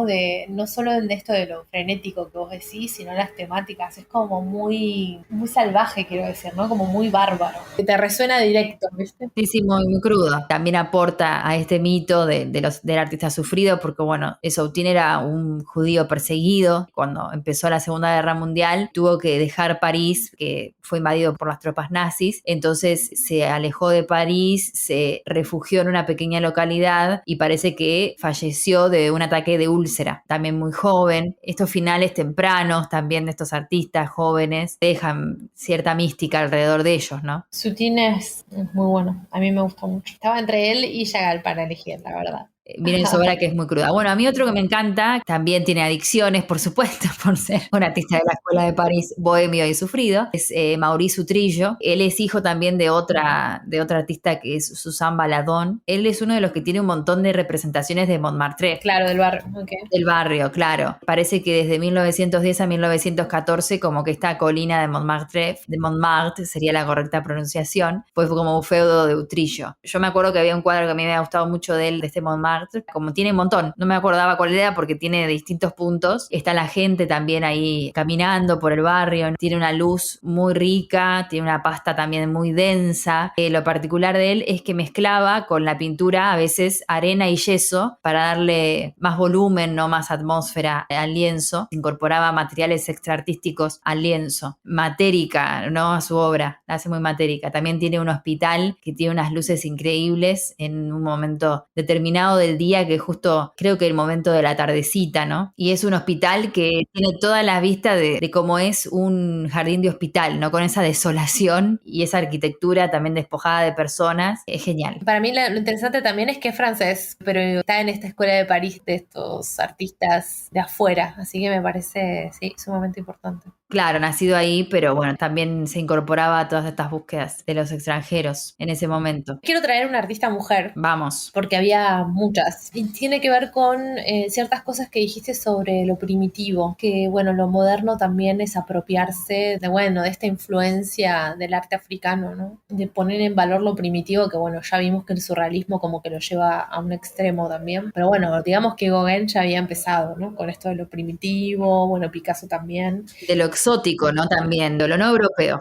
No solo de esto de lo frenético que vos decís, sino las temáticas. Es como muy, muy salvaje, quiero decir, ¿no? Como muy bárbaro. Que te resuena directo, ¿viste? Sí, sí, muy, muy crudo. También aporta a este mito del artista sufrido, porque bueno, Soutine era un judío perseguido. Cuando empezó la Segunda Guerra Mundial, tuvo que dejar París, que fue invadido por las tropas nazis. Entonces se alejó de París, se refugió en una pequeña localidad y parece que falleció de un ataque de úlcera. También muy joven. Estos finales tempranos también de estos artistas jóvenes dejan cierta mística alrededor de ellos, ¿no? Soutine es muy bueno, a mí me gustó mucho. Estaba entre él y Chagall para elegir, la verdad. Miren su obra que es muy cruda. Bueno, a mí otro que me encanta, también tiene adicciones, por supuesto, por ser un artista de la Escuela de París, bohemio y sufrido, es Maurice Utrillo. Él es hijo también de otra artista que es Suzanne Baladón. Él es uno de los que tiene un montón de representaciones de Montmartre. Claro, del barrio, ok. Del barrio, claro. Parece que desde 1910 a 1914 como que esta colina de Montmartre sería la correcta pronunciación, pues fue como un feudo de Utrillo. Yo me acuerdo que había un cuadro que a mí me había gustado mucho de él, de este Montmartre, como tiene un montón, no me acordaba cuál era porque tiene distintos puntos. Está la gente también ahí caminando por el barrio, tiene una luz muy rica, tiene una pasta también muy densa. Lo particular de él es que mezclaba con la pintura a veces arena y yeso para darle más volumen, no más atmósfera al lienzo. Incorporaba materiales extraartísticos al lienzo. Matérica, ¿no? A su obra, la hace muy matérica. También tiene un hospital que tiene unas luces increíbles en un momento determinado del día, que justo creo que el momento de la tardecita, ¿no? Y es un hospital que tiene toda la vista de cómo es un jardín de hospital, ¿no? Con esa desolación y esa arquitectura también despojada de personas. Es genial. Para mí lo interesante también es que es francés, pero está en esta escuela de París de estos artistas de afuera, así que me parece, sí, sumamente importante. Claro, nacido ahí, pero bueno, también se incorporaba a todas estas búsquedas de los extranjeros en ese momento. Quiero traer una artista mujer Vamos. porque había muchas. Y tiene que ver con ciertas cosas que dijiste sobre lo primitivo, que bueno, lo moderno también es apropiarse de, bueno, de esta influencia del arte africano, ¿no? De poner en valor lo primitivo, que bueno, ya vimos que el surrealismo como que lo lleva a un extremo también. Pero bueno, digamos que Gauguin ya había empezado, ¿no? Con esto de lo primitivo, bueno, Picasso también. De lo exótico, ¿no? También, de lo no europeo.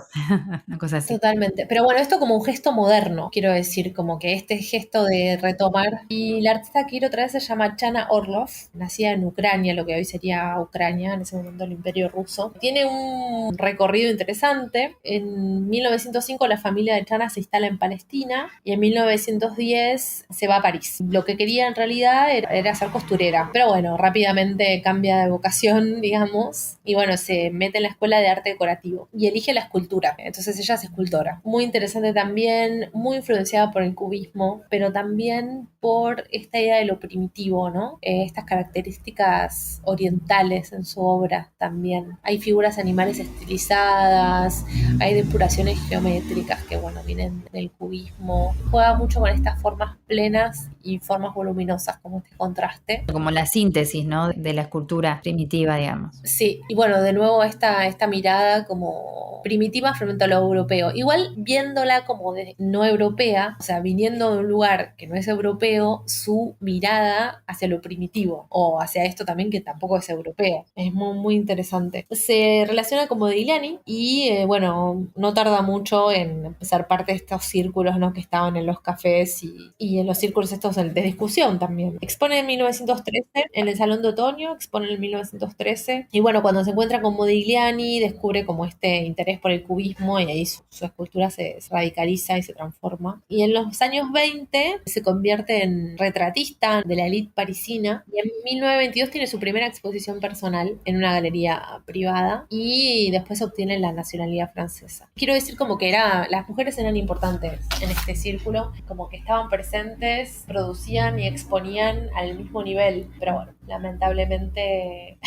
Una cosa así. Totalmente. Pero bueno, esto como un gesto moderno, quiero decir, como que este gesto de retomar. Y la artista que quiero traer se llama Chana Orlov, nacida en Ucrania, lo que hoy sería Ucrania, en ese momento el Imperio Ruso. Tiene un recorrido interesante. En 1905 la familia de Chana se instala en Palestina y en 1910 se va a París. Lo que quería en realidad era ser costurera, pero bueno, rápidamente cambia de vocación, digamos, y bueno, se mete en la escuela de arte decorativo y elige la escultura. Entonces ella es escultora. Muy interesante también, muy influenciada por el cubismo, pero también por esta idea de lo primitivo, ¿no? Estas características orientales en su obra también. Hay figuras animales estilizadas, hay depuraciones geométricas que, bueno, vienen del cubismo. Juega mucho con estas formas plenas y formas voluminosas, como este contraste. Como la síntesis, ¿no? De la escultura primitiva, digamos. Sí, y bueno, de nuevo esta mirada como primitiva frente a lo europeo. Igual viéndola como de no europea, o sea, viniendo de un lugar que no es europeo, su mirada hacia lo primitivo, o hacia esto también que tampoco es europeo. Es muy, muy interesante. Se relaciona con Modigliani y, bueno, no tarda mucho en ser parte de estos círculos, ¿no? Que estaban en los cafés y en los círculos estos de discusión también. Expone en 1913 en el Salón de Otoño, expone en 1913 y bueno, cuando se encuentra con Modigliani descubre como este interés por el cubismo y ahí su escultura se radicaliza y se transforma. Y en los años 20 se convierte en retratista de la élite parisina y en 1922 tiene su primera exposición personal en una galería privada y después obtiene la nacionalidad francesa. Quiero decir como que las mujeres eran importantes en este círculo, como que estaban presentes, producían y exponían al mismo nivel, pero bueno, lamentablemente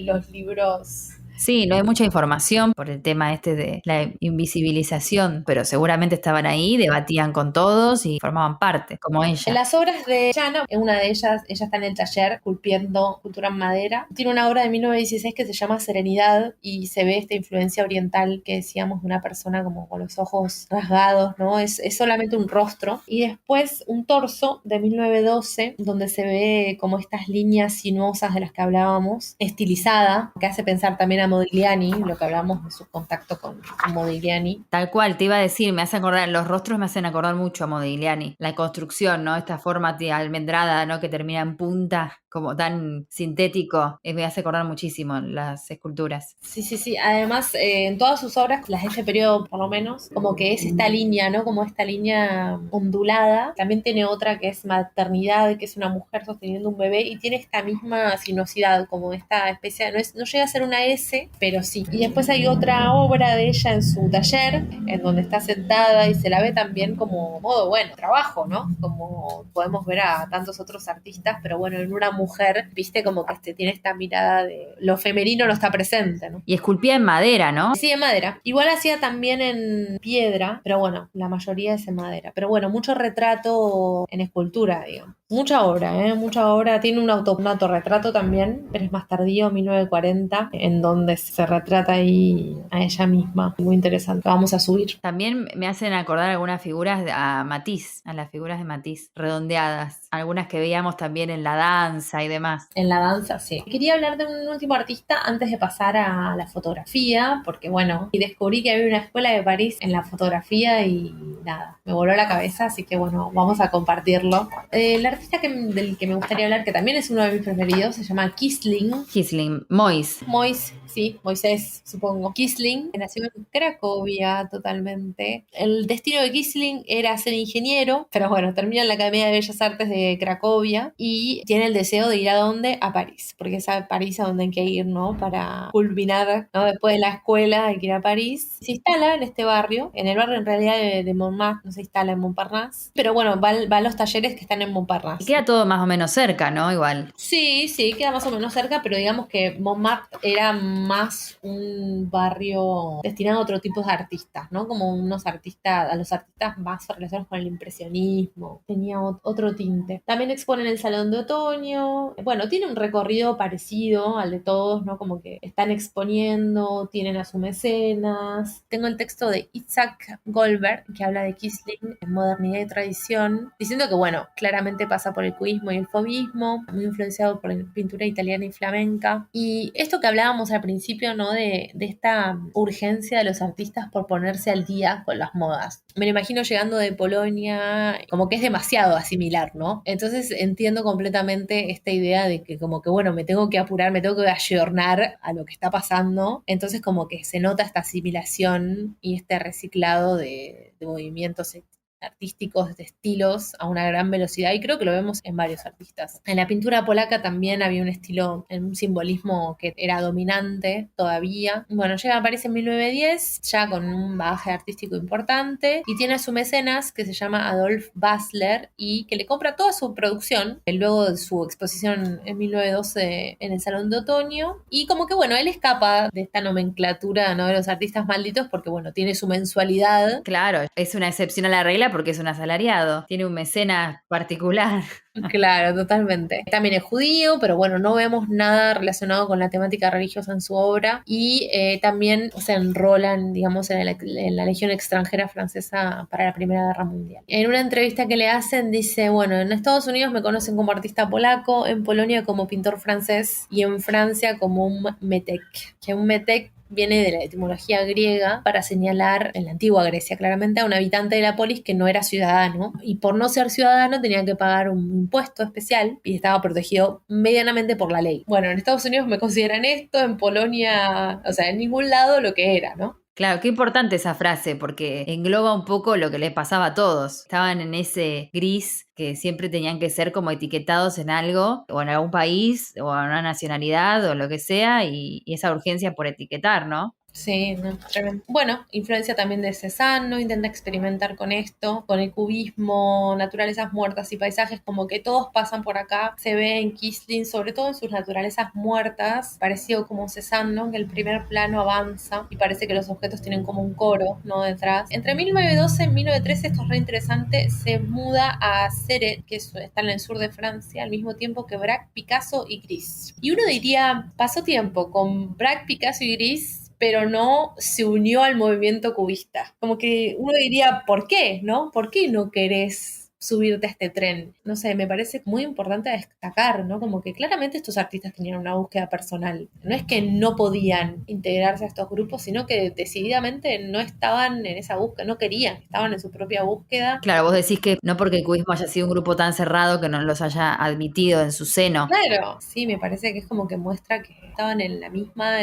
los libros... Sí, no hay mucha información por el tema este de la invisibilización, pero seguramente estaban ahí, debatían con todos y formaban parte, como En ella. las obras de Chana, en una de ellas, ella está en el taller esculpiendo escultura en madera. Tiene una obra de 1916 que se llama Serenidad y se ve esta influencia oriental que decíamos de una persona como con los ojos rasgados, ¿no? Es solamente un rostro. Y después un torso de 1912 donde se ve como estas líneas sinuosas de las que hablábamos, estilizada, que hace pensar también a Modigliani, lo que hablamos de su contacto con Modigliani. Tal cual, te iba a decir, me hace acordar, los rostros me hacen acordar mucho a Modigliani. La construcción, ¿no? Esta forma almendrada, ¿no? Que termina en punta, como tan sintético, me hace acordar muchísimo las esculturas. Sí, sí, sí. Además, en todas sus obras, las de este periodo por lo menos, como que es esta línea, ¿no? Como esta línea ondulada. También tiene otra que es Maternidad, que es una mujer sosteniendo un bebé y tiene esta misma sinuosidad, como esta especie, no llega a ser una S, pero sí. Y después hay otra obra de ella en su taller, en donde está sentada y se la ve también como modo, bueno, trabajo, ¿no? Como podemos ver a tantos otros artistas, pero bueno, en una mujer, viste, como que tiene esta mirada de lo femenino no está presente, ¿no? Y esculpía en madera, ¿no? Sí, en madera. Igual hacía también en piedra, pero bueno, la mayoría es en madera. Pero bueno, mucho retrato en escultura, digamos. Mucha obra, ¿eh? Mucha obra. Tiene un autorretrato también, pero es más tardío, 1940, en donde se retrata ahí a ella misma. Muy interesante. Lo vamos a subir. También me hacen acordar algunas figuras a Matisse, a las figuras de Matisse, redondeadas. Algunas que veíamos también en la danza y demás. En la danza, sí. Quería hablar de un último artista antes de pasar a la fotografía, porque bueno, y descubrí que había una escuela de París en la fotografía y nada, me voló la cabeza, así que bueno, vamos a compartirlo. El artista del que me gustaría hablar, que también es uno de mis preferidos, se llama Kisling. Kisling, Mois. Sí, Moisés, supongo. Kisling nació en Cracovia totalmente. El destino de Kisling era ser ingeniero, pero bueno, termina en la Academia de Bellas Artes de Cracovia y tiene el deseo de ir ¿a dónde? A París, porque es a París a donde hay que ir, ¿no? Para culminar, ¿no? Después de la escuela hay que ir a París. Se instala en este barrio, en el barrio en realidad de Montmartre, no se instala en Montparnasse, pero bueno, va a los talleres que están en Montparnasse. Y queda todo más o menos cerca, ¿no? Igual. Sí, queda más o menos cerca, pero digamos que Montmartre era más un barrio destinado a otro tipo de artistas, ¿no? Como unos artistas, a los artistas más relacionados con el impresionismo. Tenía otro tinte. También expone en el Salón de Otoño. Bueno, tiene un recorrido parecido al de todos, ¿no? Como que están exponiendo, tienen a su mecenas. Tengo el texto de Isaac Goldberg, que habla de Quisling en Modernidad y Tradición, diciendo que, bueno, claramente pasa por el cubismo y el fauvismo, muy influenciado por la pintura italiana y flamenca. Y esto que hablábamos al principio, ¿no? De esta urgencia de los artistas por ponerse al día con las modas. Me lo imagino llegando de Polonia, como que es demasiado asimilar, ¿no? Entonces entiendo completamente esta idea de que como que, bueno, me tengo que apurar, me tengo que ayornar a lo que está pasando. Entonces como que se nota esta asimilación y este reciclado de movimientos artísticos, de estilos a una gran velocidad, y creo que lo vemos en varios artistas. En la pintura polaca también había un estilo, un simbolismo que era dominante todavía. Bueno, llega a París en 1910, ya con un bagaje artístico importante, y tiene a su mecenas que se llama Adolf Basler y que le compra toda su producción luego de su exposición en 1912 en el Salón de Otoño, y como que bueno, él escapa de esta nomenclatura, ¿no? De los artistas malditos porque bueno, tiene su mensualidad. Claro, es una excepción a la regla porque es un asalariado, tiene un mecenas particular. Claro, totalmente. También es judío, pero bueno, no vemos nada relacionado con la temática religiosa en su obra, y también se enrolan, digamos, en la Legión Extranjera Francesa para la Primera Guerra Mundial. En una entrevista que le hacen dice, bueno, en Estados Unidos me conocen como artista polaco, en Polonia como pintor francés y en Francia como un metek, que un metek viene de la etimología griega para señalar, en la antigua Grecia claramente, a un habitante de la polis que no era ciudadano, y por no ser ciudadano tenía que pagar un impuesto especial y estaba protegido medianamente por la ley. Bueno, en Estados Unidos me consideran esto, en Polonia, o sea, en ningún lado lo que era, ¿no? Claro, qué importante esa frase porque engloba un poco lo que les pasaba a todos. Estaban en ese gris que siempre tenían que ser como etiquetados en algo, o en algún país, o en una nacionalidad, o lo que sea, y esa urgencia por etiquetar, ¿no? Sí, no, tremendo. Bueno, influencia también de Cézanne, ¿no? Intenta experimentar con esto, con el cubismo, naturalezas muertas y paisajes, como que todos pasan por acá. Se ve en Quisling, sobre todo en sus naturalezas muertas, parecido como Cézanne, ¿no? Que el primer plano avanza y parece que los objetos tienen como un coro, ¿no? Detrás. Entre 1912 y 1913, esto es re interesante, se muda a Céret, que está en el sur de Francia, al mismo tiempo que Braque, Picasso y Gris. Y uno diría, pasó tiempo con Braque, Picasso y Gris, pero no se unió al movimiento cubista. Como que uno diría, ¿por qué? ¿No? ¿Por qué no querés subirte a este tren? No sé, me parece muy importante destacar, ¿no? Como que claramente estos artistas tenían una búsqueda personal. No es que no podían integrarse a estos grupos, sino que decididamente no estaban en esa búsqueda, no querían, estaban en su propia búsqueda. Claro, vos decís que no porque el cubismo haya sido un grupo tan cerrado que no los haya admitido en su seno. Claro, sí, me parece que es como que muestra que estaban en la misma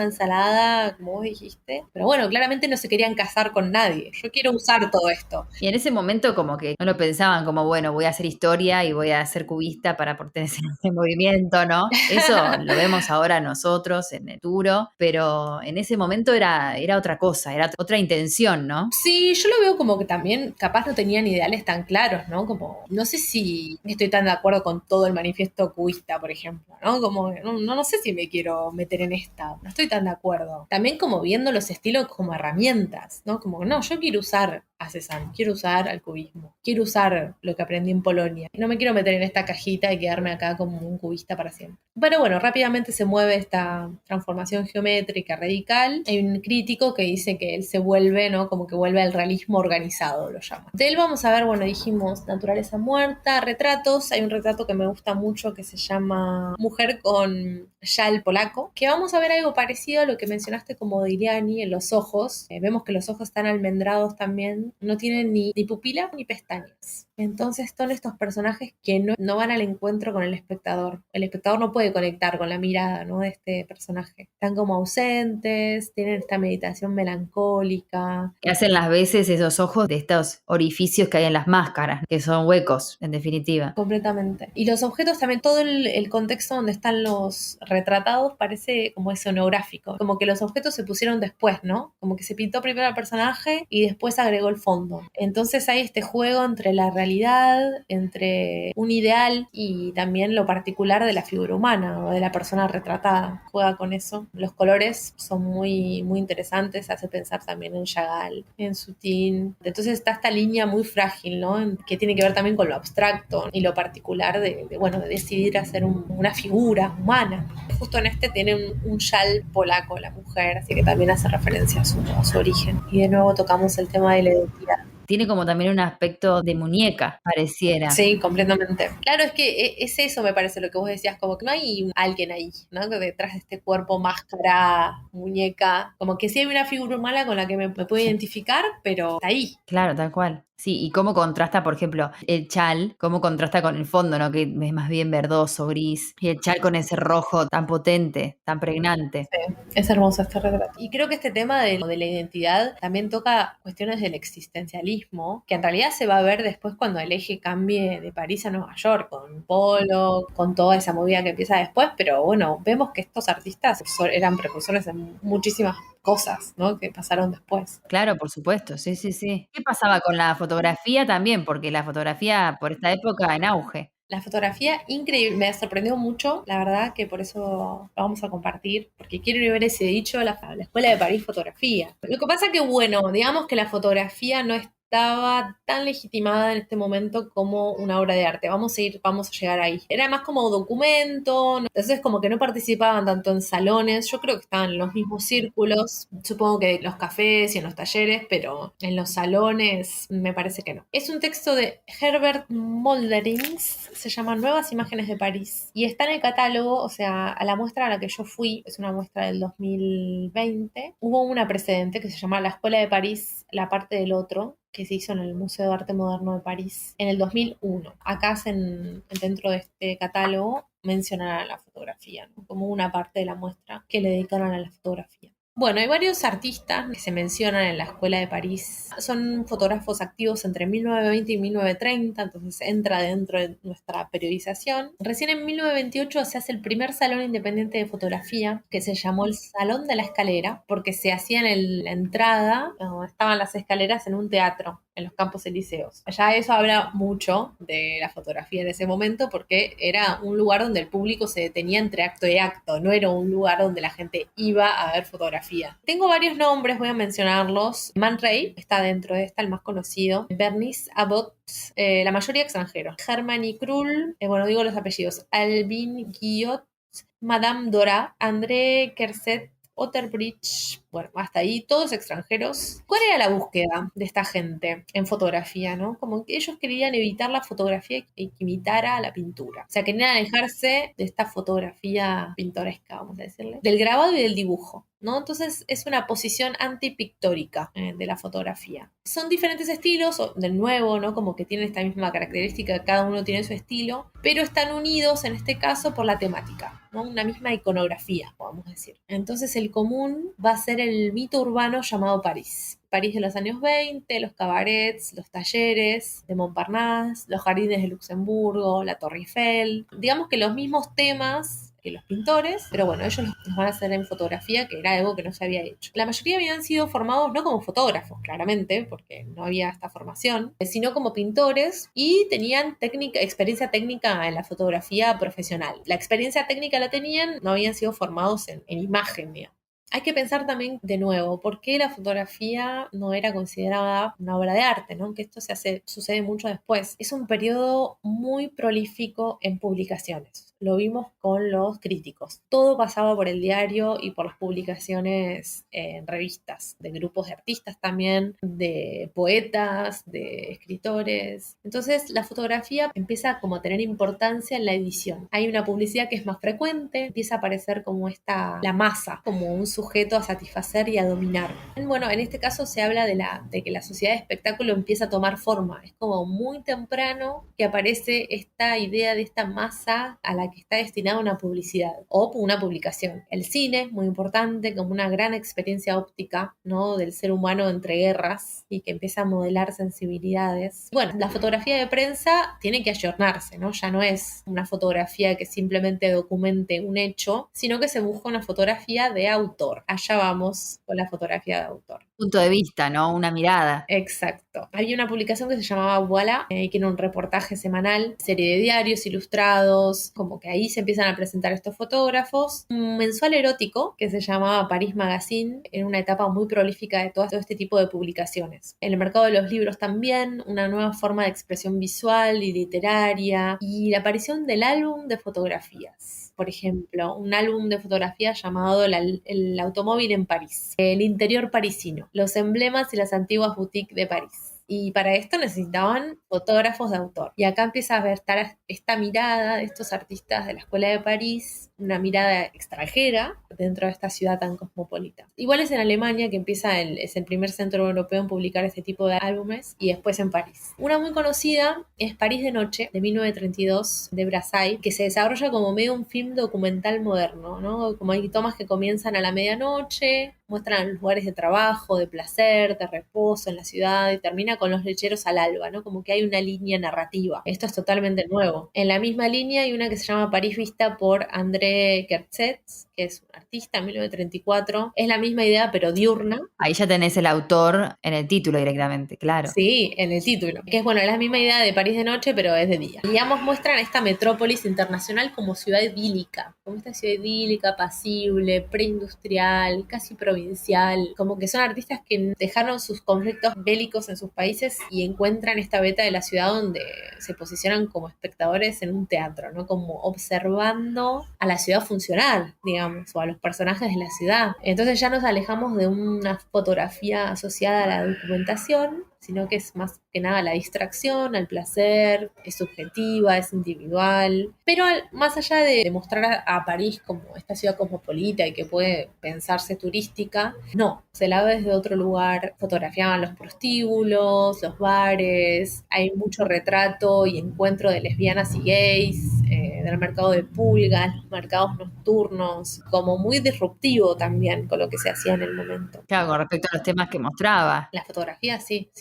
ensalada, como vos dijiste. Pero bueno, claramente no se querían casar con nadie. Yo quiero usar todo esto. Y en ese momento como que no lo pensaban como, bueno, voy a hacer historia y voy a ser cubista para pertenecer a este movimiento, ¿no? Eso lo vemos ahora nosotros en el futuro, pero en ese momento era otra cosa, era otra intención, ¿no? Sí, yo lo veo como que también capaz no tenían ideales tan claros, ¿no? Como, no sé si estoy tan de acuerdo con todo el manifiesto cubista, por ejemplo, ¿no? Como, no sé si me quiero meter en esta, no estoy tan de acuerdo. También como viendo los estilos como herramientas, ¿no? Como, no, yo quiero usar a Cézanne, quiero usar al cubismo, quiero usar lo que aprendí en Polonia. No me quiero meter en esta cajita y quedarme acá como un cubista para siempre. Pero bueno, rápidamente se mueve esta transformación geométrica radical. Hay un crítico que dice que él se vuelve, ¿no? Como que vuelve al realismo organizado, lo llama. De él vamos a ver, bueno, dijimos naturaleza muerta, retratos. Hay un retrato que me gusta mucho que se llama Mujer con Yal polaco, que vamos a ver algo parecido a lo que mencionaste como Diliani en los ojos. Vemos que los ojos están almendrados también, no tienen ni pupila ni pestañas. Entonces son estos personajes que no van al encuentro con el espectador. El espectador no puede conectar con la mirada, ¿no? De este personaje. Están como ausentes, tienen esta meditación melancólica. Que hacen las veces esos ojos de estos orificios que hay en las máscaras, que son huecos, en definitiva. Completamente. Y los objetos también, todo el contexto donde están los retratados parece como escenográfico. Como que los objetos se pusieron después, ¿no? Como que se pintó primero el personaje y después agregó el fondo. Entonces hay este juego entre la realidad realidad, entre un ideal y también lo particular de la figura humana o de la persona retratada. Juega con eso. Los colores son muy, muy interesantes, hace pensar también en Chagall, en Soutine. Entonces está esta línea muy frágil, ¿no? Que tiene que ver también con lo abstracto y lo particular de decidir hacer una figura humana. Justo en este tiene un chal polaco la mujer, así que también hace referencia a su origen. Y de nuevo tocamos el tema de la identidad. Tiene como también un aspecto de muñeca, pareciera. Sí, completamente. Claro, es que es eso, me parece, lo que vos decías, como que no hay alguien ahí, ¿no? Que detrás de este cuerpo, máscara, muñeca, como que sí hay una figura humana con la que me puedo identificar, pero está ahí. Claro, tal cual. Sí, y cómo contrasta, por ejemplo, el chal, cómo contrasta con el fondo, ¿no? Que es más bien verdoso, gris, y el chal con ese rojo tan potente, tan pregnante. Sí, es hermoso este retrato. Y creo que este tema de la identidad también toca cuestiones del existencialismo, que en realidad se va a ver después cuando el eje cambie de París a Nueva York, con Polo, con toda esa movida que empieza después, pero bueno, vemos que estos artistas eran precursores en muchísimas cosas, ¿no? Que pasaron después. Claro, por supuesto, sí, sí, sí. ¿Qué pasaba con la fotografía también? Porque la fotografía por esta época en auge. La fotografía, increíble, me sorprendió mucho, la verdad que por eso lo vamos a compartir, porque quiero ir a ver ese dicho, la Escuela de París Fotografía. Lo que pasa que, bueno, digamos que la fotografía no estaba tan legitimada en este momento como una obra de arte. Vamos a llegar ahí. Era más como documento, ¿no? Entonces como que no participaban tanto en salones. Yo creo que estaban en los mismos círculos, supongo que en los cafés y en los talleres, pero en los salones me parece que no. Es un texto de Herbert Molderings, se llama Nuevas Imágenes de París, y está en el catálogo, o sea, a la muestra a la que yo fui, es una muestra del 2020, hubo una precedente que se llama La Escuela de París, la parte del otro, que se hizo en el Museo de Arte Moderno de París en el 2001. Acá dentro de este catálogo mencionan a la fotografía, ¿no? Como una parte de la muestra que le dedicaron a la fotografía. Bueno, hay varios artistas que se mencionan en la Escuela de París. Son fotógrafos activos entre 1920 y 1930, entonces entra dentro de nuestra periodización. Recién en 1928 se hace el primer salón independiente de fotografía, que se llamó el Salón de la Escalera, porque se hacía en la entrada, donde estaban las escaleras, en un teatro, en los Campos Elíseos. Ya eso habla mucho de la fotografía en ese momento, porque era un lugar donde el público se detenía entre acto y acto, no era un lugar donde la gente iba a ver fotografía. Tengo varios nombres, voy a mencionarlos. Man Ray está dentro de esta, el más conocido. Bernice Abbott, la mayoría extranjeros. Germany Krull, bueno, digo los apellidos. Albin Guillot, Madame Dora, André Kerset, Otterbridge, bueno, hasta ahí, todos extranjeros. ¿Cuál era la búsqueda de esta gente en fotografía, no? Como que ellos querían evitar la fotografía que imitara a la pintura. O sea, querían alejarse de esta fotografía pintoresca, vamos a decirle, del grabado y del dibujo, ¿no? Entonces es una posición antipictórica de la fotografía. Son diferentes estilos, de nuevo, ¿no? Como que tienen esta misma característica, cada uno tiene su estilo, pero están unidos en este caso por la temática, ¿no? Una misma iconografía, podemos decir. Entonces el común va a ser el mito urbano llamado París. París de los años 20, los cabarets, los talleres de Montparnasse, los jardines de Luxemburgo, la Torre Eiffel. Digamos que los mismos temas que los pintores, pero bueno, ellos los van a hacer en fotografía, que era algo que no se había hecho. La mayoría habían sido formados no como fotógrafos, claramente, porque no había esta formación, sino como pintores y tenían experiencia técnica en la fotografía profesional. La experiencia técnica la tenían, no habían sido formados en imagen, digamos. Hay que pensar también de nuevo, ¿por qué la fotografía no era considerada una obra de arte, ¿no? Que esto sucede mucho después. Es un periodo muy prolífico en publicaciones. Lo vimos con los críticos. Todo pasaba por el diario y por las publicaciones en revistas, de grupos de artistas también, de poetas, de escritores. Entonces la fotografía empieza como a tener importancia en la edición. Hay una publicidad que es más frecuente, empieza a aparecer como la masa, como un sujeto a satisfacer y a dominar. Bueno, en este caso se habla de que la sociedad de espectáculo empieza a tomar forma. Es como muy temprano que aparece esta idea de esta masa a la que está destinada una publicidad o una publicación. El cine, muy importante, como una gran experiencia óptica, ¿no? Del ser humano entre guerras y que empieza a modelar sensibilidades. Bueno, la fotografía de prensa tiene que ayornarse, ¿no? Ya no es una fotografía que simplemente documente un hecho, sino que se busca una fotografía de autor. Allá vamos con la fotografía de autor. punto de vista, ¿no? Una mirada. Exacto. Había una publicación que se llamaba Voilà, que era un reportaje semanal, serie de diarios ilustrados, como que ahí se empiezan a presentar estos fotógrafos. Un mensual erótico que se llamaba Paris Magazine, en una etapa muy prolífica de todo este tipo de publicaciones. En el mercado de los libros también, una nueva forma de expresión visual y literaria, y la aparición del álbum de fotografías. Por ejemplo, un álbum de fotografías llamado El automóvil en París, el interior parisino, los emblemas y las antiguas boutiques de París. Y para esto necesitaban fotógrafos de autor. Y acá empieza a ver esta mirada de estos artistas de la Escuela de París, una mirada extranjera dentro de esta ciudad tan cosmopolita. Igual es en Alemania que es el primer centro europeo en publicar este tipo de álbumes, y después en París. Una muy conocida es París de Noche, de 1932, de Brassai, que se desarrolla como medio un film documental moderno, ¿no? Como hay tomas que comienzan a la medianoche, muestran los lugares de trabajo, de placer, de reposo en la ciudad, y termina con los lecheros al alba, ¿no? Como que hay una línea narrativa. Esto es totalmente nuevo. En la misma línea hay una que se llama París vista por André Kertész, que es un artista en 1934. Es la misma idea, pero diurna. Ahí ya tenés el autor en el título directamente, claro. Sí, en el título. Que es, bueno, es la misma idea de París de noche, pero es de día. Digamos, muestran esta metrópolis internacional como ciudad idílica. Como esta ciudad idílica, pasible, preindustrial, casi provincial. Como que son artistas que dejaron sus conflictos bélicos en sus países y encuentran esta beta de la ciudad donde se posicionan como espectadores en un teatro, ¿no? Como observando a la ciudad funcionar, digamos, o a los personajes de la ciudad. Entonces ya nos alejamos de una fotografía asociada a la documentación, sino que es más que nada la distracción, al placer, es subjetiva, es individual, pero más allá de mostrar a París como esta ciudad cosmopolita y que puede pensarse turística, no, se la ve desde otro lugar. Fotografiaban los prostíbulos, los bares, hay mucho retrato y encuentro de lesbianas y gays, del mercado de pulgas, los mercados nocturnos, como muy disruptivo también con lo que se hacía en el momento. Claro, con respecto a los temas que mostraba. La fotografía, sí,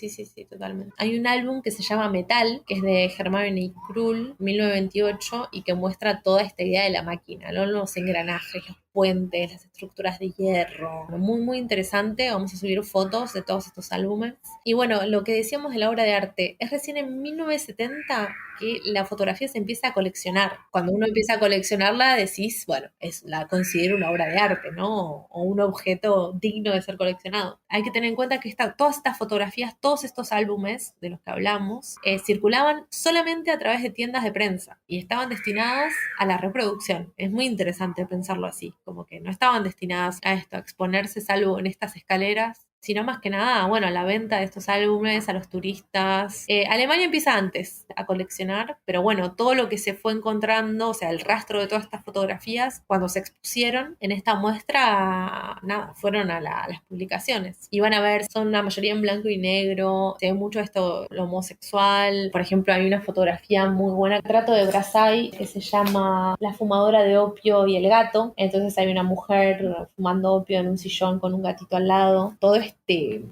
totalmente. Hay un álbum que se llama Metal, que es de Hermione Krull, 1928, y que muestra toda esta idea de la máquina, ¿no? Los engranajes, los puentes, las estructuras de hierro. Muy, muy interesante. Vamos a subir fotos de todos estos álbumes. Y bueno, lo que decíamos de la obra de arte, es recién en 1970 que la fotografía se empieza a coleccionar. Cuando uno empieza a coleccionarla, decís, bueno, la considero una obra de arte, ¿no? O un objeto digno de ser coleccionado. Hay que tener en cuenta que todas estas fotografías, todos estos álbumes de los que hablamos, circulaban solamente a través de tiendas de prensa y estaban destinadas a la reproducción. Es muy interesante pensarlo así, como que no estaban destinadas a esto, a exponerse salvo en estas escaleras, sino más que nada, bueno, a la venta de estos álbumes, a los turistas. Alemania empieza antes a coleccionar, pero bueno, todo lo que se fue encontrando, o sea, el rastro de todas estas fotografías, cuando se expusieron en esta muestra, nada, fueron a las publicaciones. Y van a ver, son la mayoría en blanco y negro, se ve mucho esto, lo homosexual. Por ejemplo, hay una fotografía muy buena, trato de Brassai, que se llama La fumadora de opio y el gato. Entonces hay una mujer fumando opio en un sillón con un gatito al lado. Todo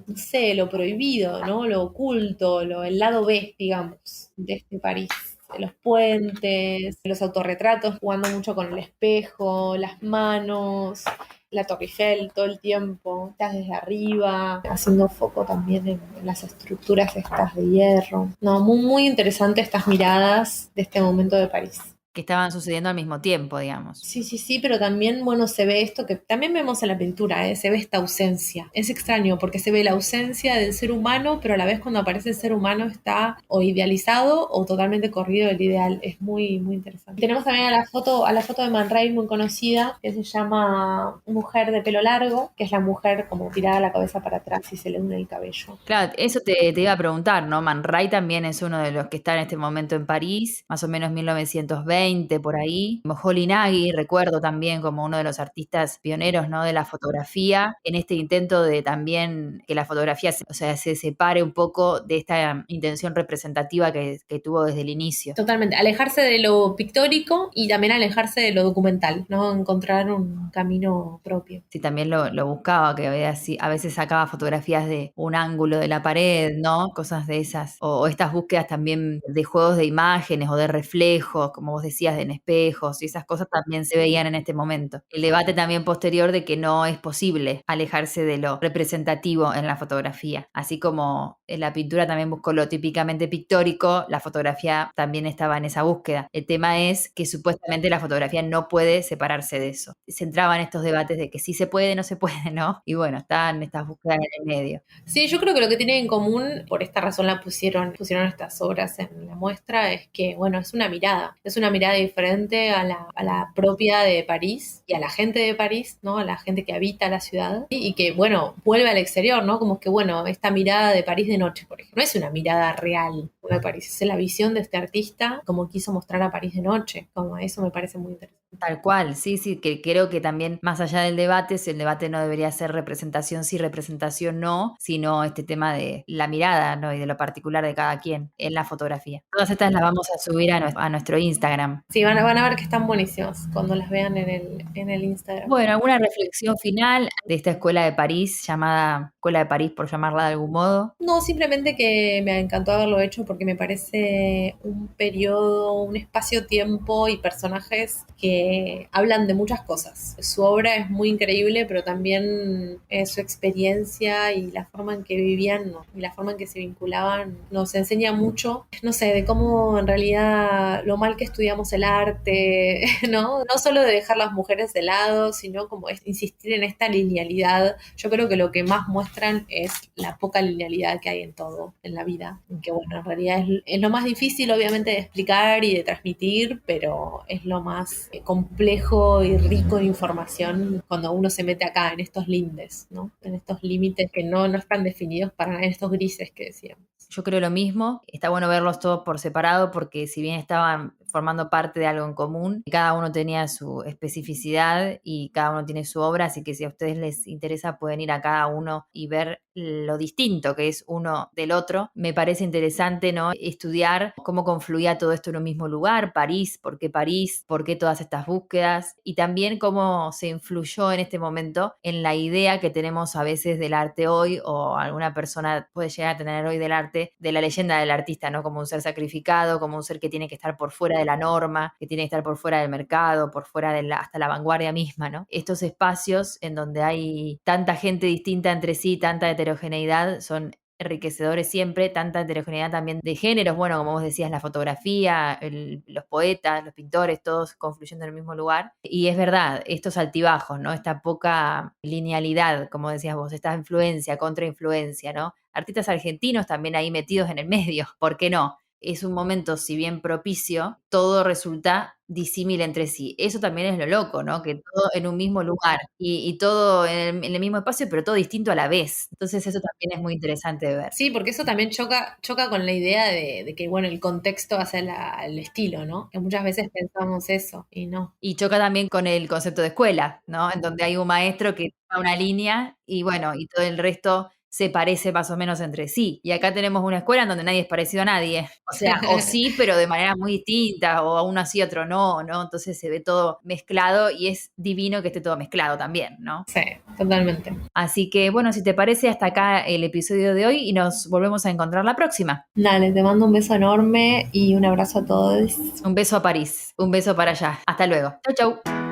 no sé, lo prohibido, ¿no? Lo oculto, el lado B, digamos, de este París. Los puentes, los autorretratos, jugando mucho con el espejo, las manos, la Torre Eiffel todo el tiempo, estás desde arriba, haciendo foco también en las estructuras estas de hierro. No, muy, muy interesante estas miradas de este momento de París. Que estaban sucediendo al mismo tiempo, digamos. Sí, pero también, bueno, se ve esto que también vemos en la pintura, se ve esta ausencia. Es extraño porque se ve la ausencia del ser humano, pero a la vez cuando aparece el ser humano está o idealizado o totalmente corrido del ideal. Es muy, muy interesante. Tenemos también a la foto de Man Ray, muy conocida, que se llama Mujer de pelo largo, que es la mujer como tirada la cabeza para atrás y se le une el cabello. Claro, eso te iba a preguntar, ¿no? Man Ray también es uno de los que está en este momento en París, más o menos 1920, por ahí. Holly Nagy, recuerdo también como uno de los artistas pioneros, ¿no? De la fotografía, en este intento de también que la fotografía se separe un poco de esta intención representativa que tuvo desde el inicio. Totalmente, alejarse de lo pictórico y también alejarse de lo documental, ¿no? Encontrar un camino propio. Sí, también lo buscaba, que a veces sacaba fotografías de un ángulo de la pared, ¿no? Cosas de esas. O estas búsquedas también de juegos de imágenes o de reflejos, como vos decías, decías, en espejos y esas cosas también se veían en este momento. El debate también posterior de que no es posible alejarse de lo representativo en la fotografía. Así como en la pintura también buscó lo típicamente pictórico, la fotografía también estaba en esa búsqueda. El tema es que supuestamente la fotografía no puede separarse de eso. Se entraba en estos debates de que sí se puede, no se puede, ¿no? Y bueno, están estas búsquedas en el medio. Sí, yo creo que lo que tienen en común, por esta razón pusieron estas obras en la muestra, es que, bueno, es una mirada diferente a la propia de París y a la gente de París, ¿no? A la gente que habita la ciudad y que, bueno, vuelve al exterior, ¿no? Como que, bueno, esta mirada de París de noche, por ejemplo, no es una mirada real de París, es la visión de este artista como quiso mostrar a París de noche, como eso me parece muy interesante. Tal cual, sí, sí, que creo que también más allá del debate, si el debate no debería ser representación sí, representación no, sino este tema de la mirada, ¿no? Y de lo particular de cada quien en la fotografía. Todas estas las vamos a subir a nuestro Instagram. Sí, van a ver que están buenísimas cuando las vean en el Instagram. Bueno, ¿alguna reflexión final de esta escuela de París, llamada Escuela de París por llamarla de algún modo? No, simplemente que me encantó haberlo hecho porque me parece un periodo, un espacio-tiempo y personajes que hablan de muchas cosas. Su obra es muy increíble, pero también su experiencia y la forma en que vivían, ¿no? Y la forma en que se vinculaban nos enseña mucho, no sé, de cómo en realidad lo mal que estudiamos el arte, ¿no? No solo de dejar las mujeres de lado, sino como insistir en esta linealidad. Yo creo que lo que más muestran es la poca linealidad que hay en todo, en la vida. Que bueno, en realidad es lo más difícil obviamente de explicar y de transmitir, pero es lo más complejo y rico de información cuando uno se mete acá en estos lindes, ¿no? En estos límites que no están definidos para nada, en estos grises que decíamos. Yo creo lo mismo, está bueno verlos todos por separado porque si bien estaban formando parte de algo en común, cada uno tenía su especificidad y cada uno tiene su obra, así que si a ustedes les interesa pueden ir a cada uno y ver lo distinto que es uno del otro. Me parece interesante, ¿no? Estudiar cómo confluía todo esto en un mismo lugar, París, por qué todas estas búsquedas y también cómo se influyó en este momento en la idea que tenemos a veces del arte hoy o alguna persona puede llegar a tener hoy del arte, de la leyenda del artista, ¿no? Como un ser sacrificado, como un ser que tiene que estar por fuera de la norma, que tiene que estar por fuera del mercado, por fuera de hasta la vanguardia misma, ¿no? Estos espacios en donde hay tanta gente distinta entre sí, tanta heterogeneidad, son enriquecedores siempre, tanta heterogeneidad también de géneros, bueno, como vos decías, la fotografía, los poetas, los pintores, todos confluyendo en el mismo lugar. Y es verdad, estos altibajos, ¿no? Esta poca linealidad, como decías vos, esta influencia, contrainfluencia, ¿no? Artistas argentinos también ahí metidos en el medio, ¿por qué no? Es un momento, si bien propicio, todo resulta disímil entre sí. Eso también es lo loco, ¿no? Que todo en un mismo lugar y todo en el mismo espacio, pero todo distinto a la vez. Entonces eso también es muy interesante de ver. Sí, porque eso también choca con la idea de que, bueno, el contexto hace el estilo, ¿no? Que muchas veces pensamos eso y no. Y choca también con el concepto de escuela, ¿no? En donde hay un maestro que da una línea y bueno, y todo el resto se parece más o menos entre sí. Y acá tenemos una escuela en donde nadie es parecido a nadie. O sea, o sí, pero de manera muy distinta, o uno sí, otro no, ¿no? Entonces se ve todo mezclado y es divino que esté todo mezclado también, ¿no? Sí, totalmente. Así que, bueno, si te parece, hasta acá el episodio de hoy y nos volvemos a encontrar la próxima. Dale, te mando un beso enorme y un abrazo a todos. Un beso a París, un beso para allá. Hasta luego. Chau, chau.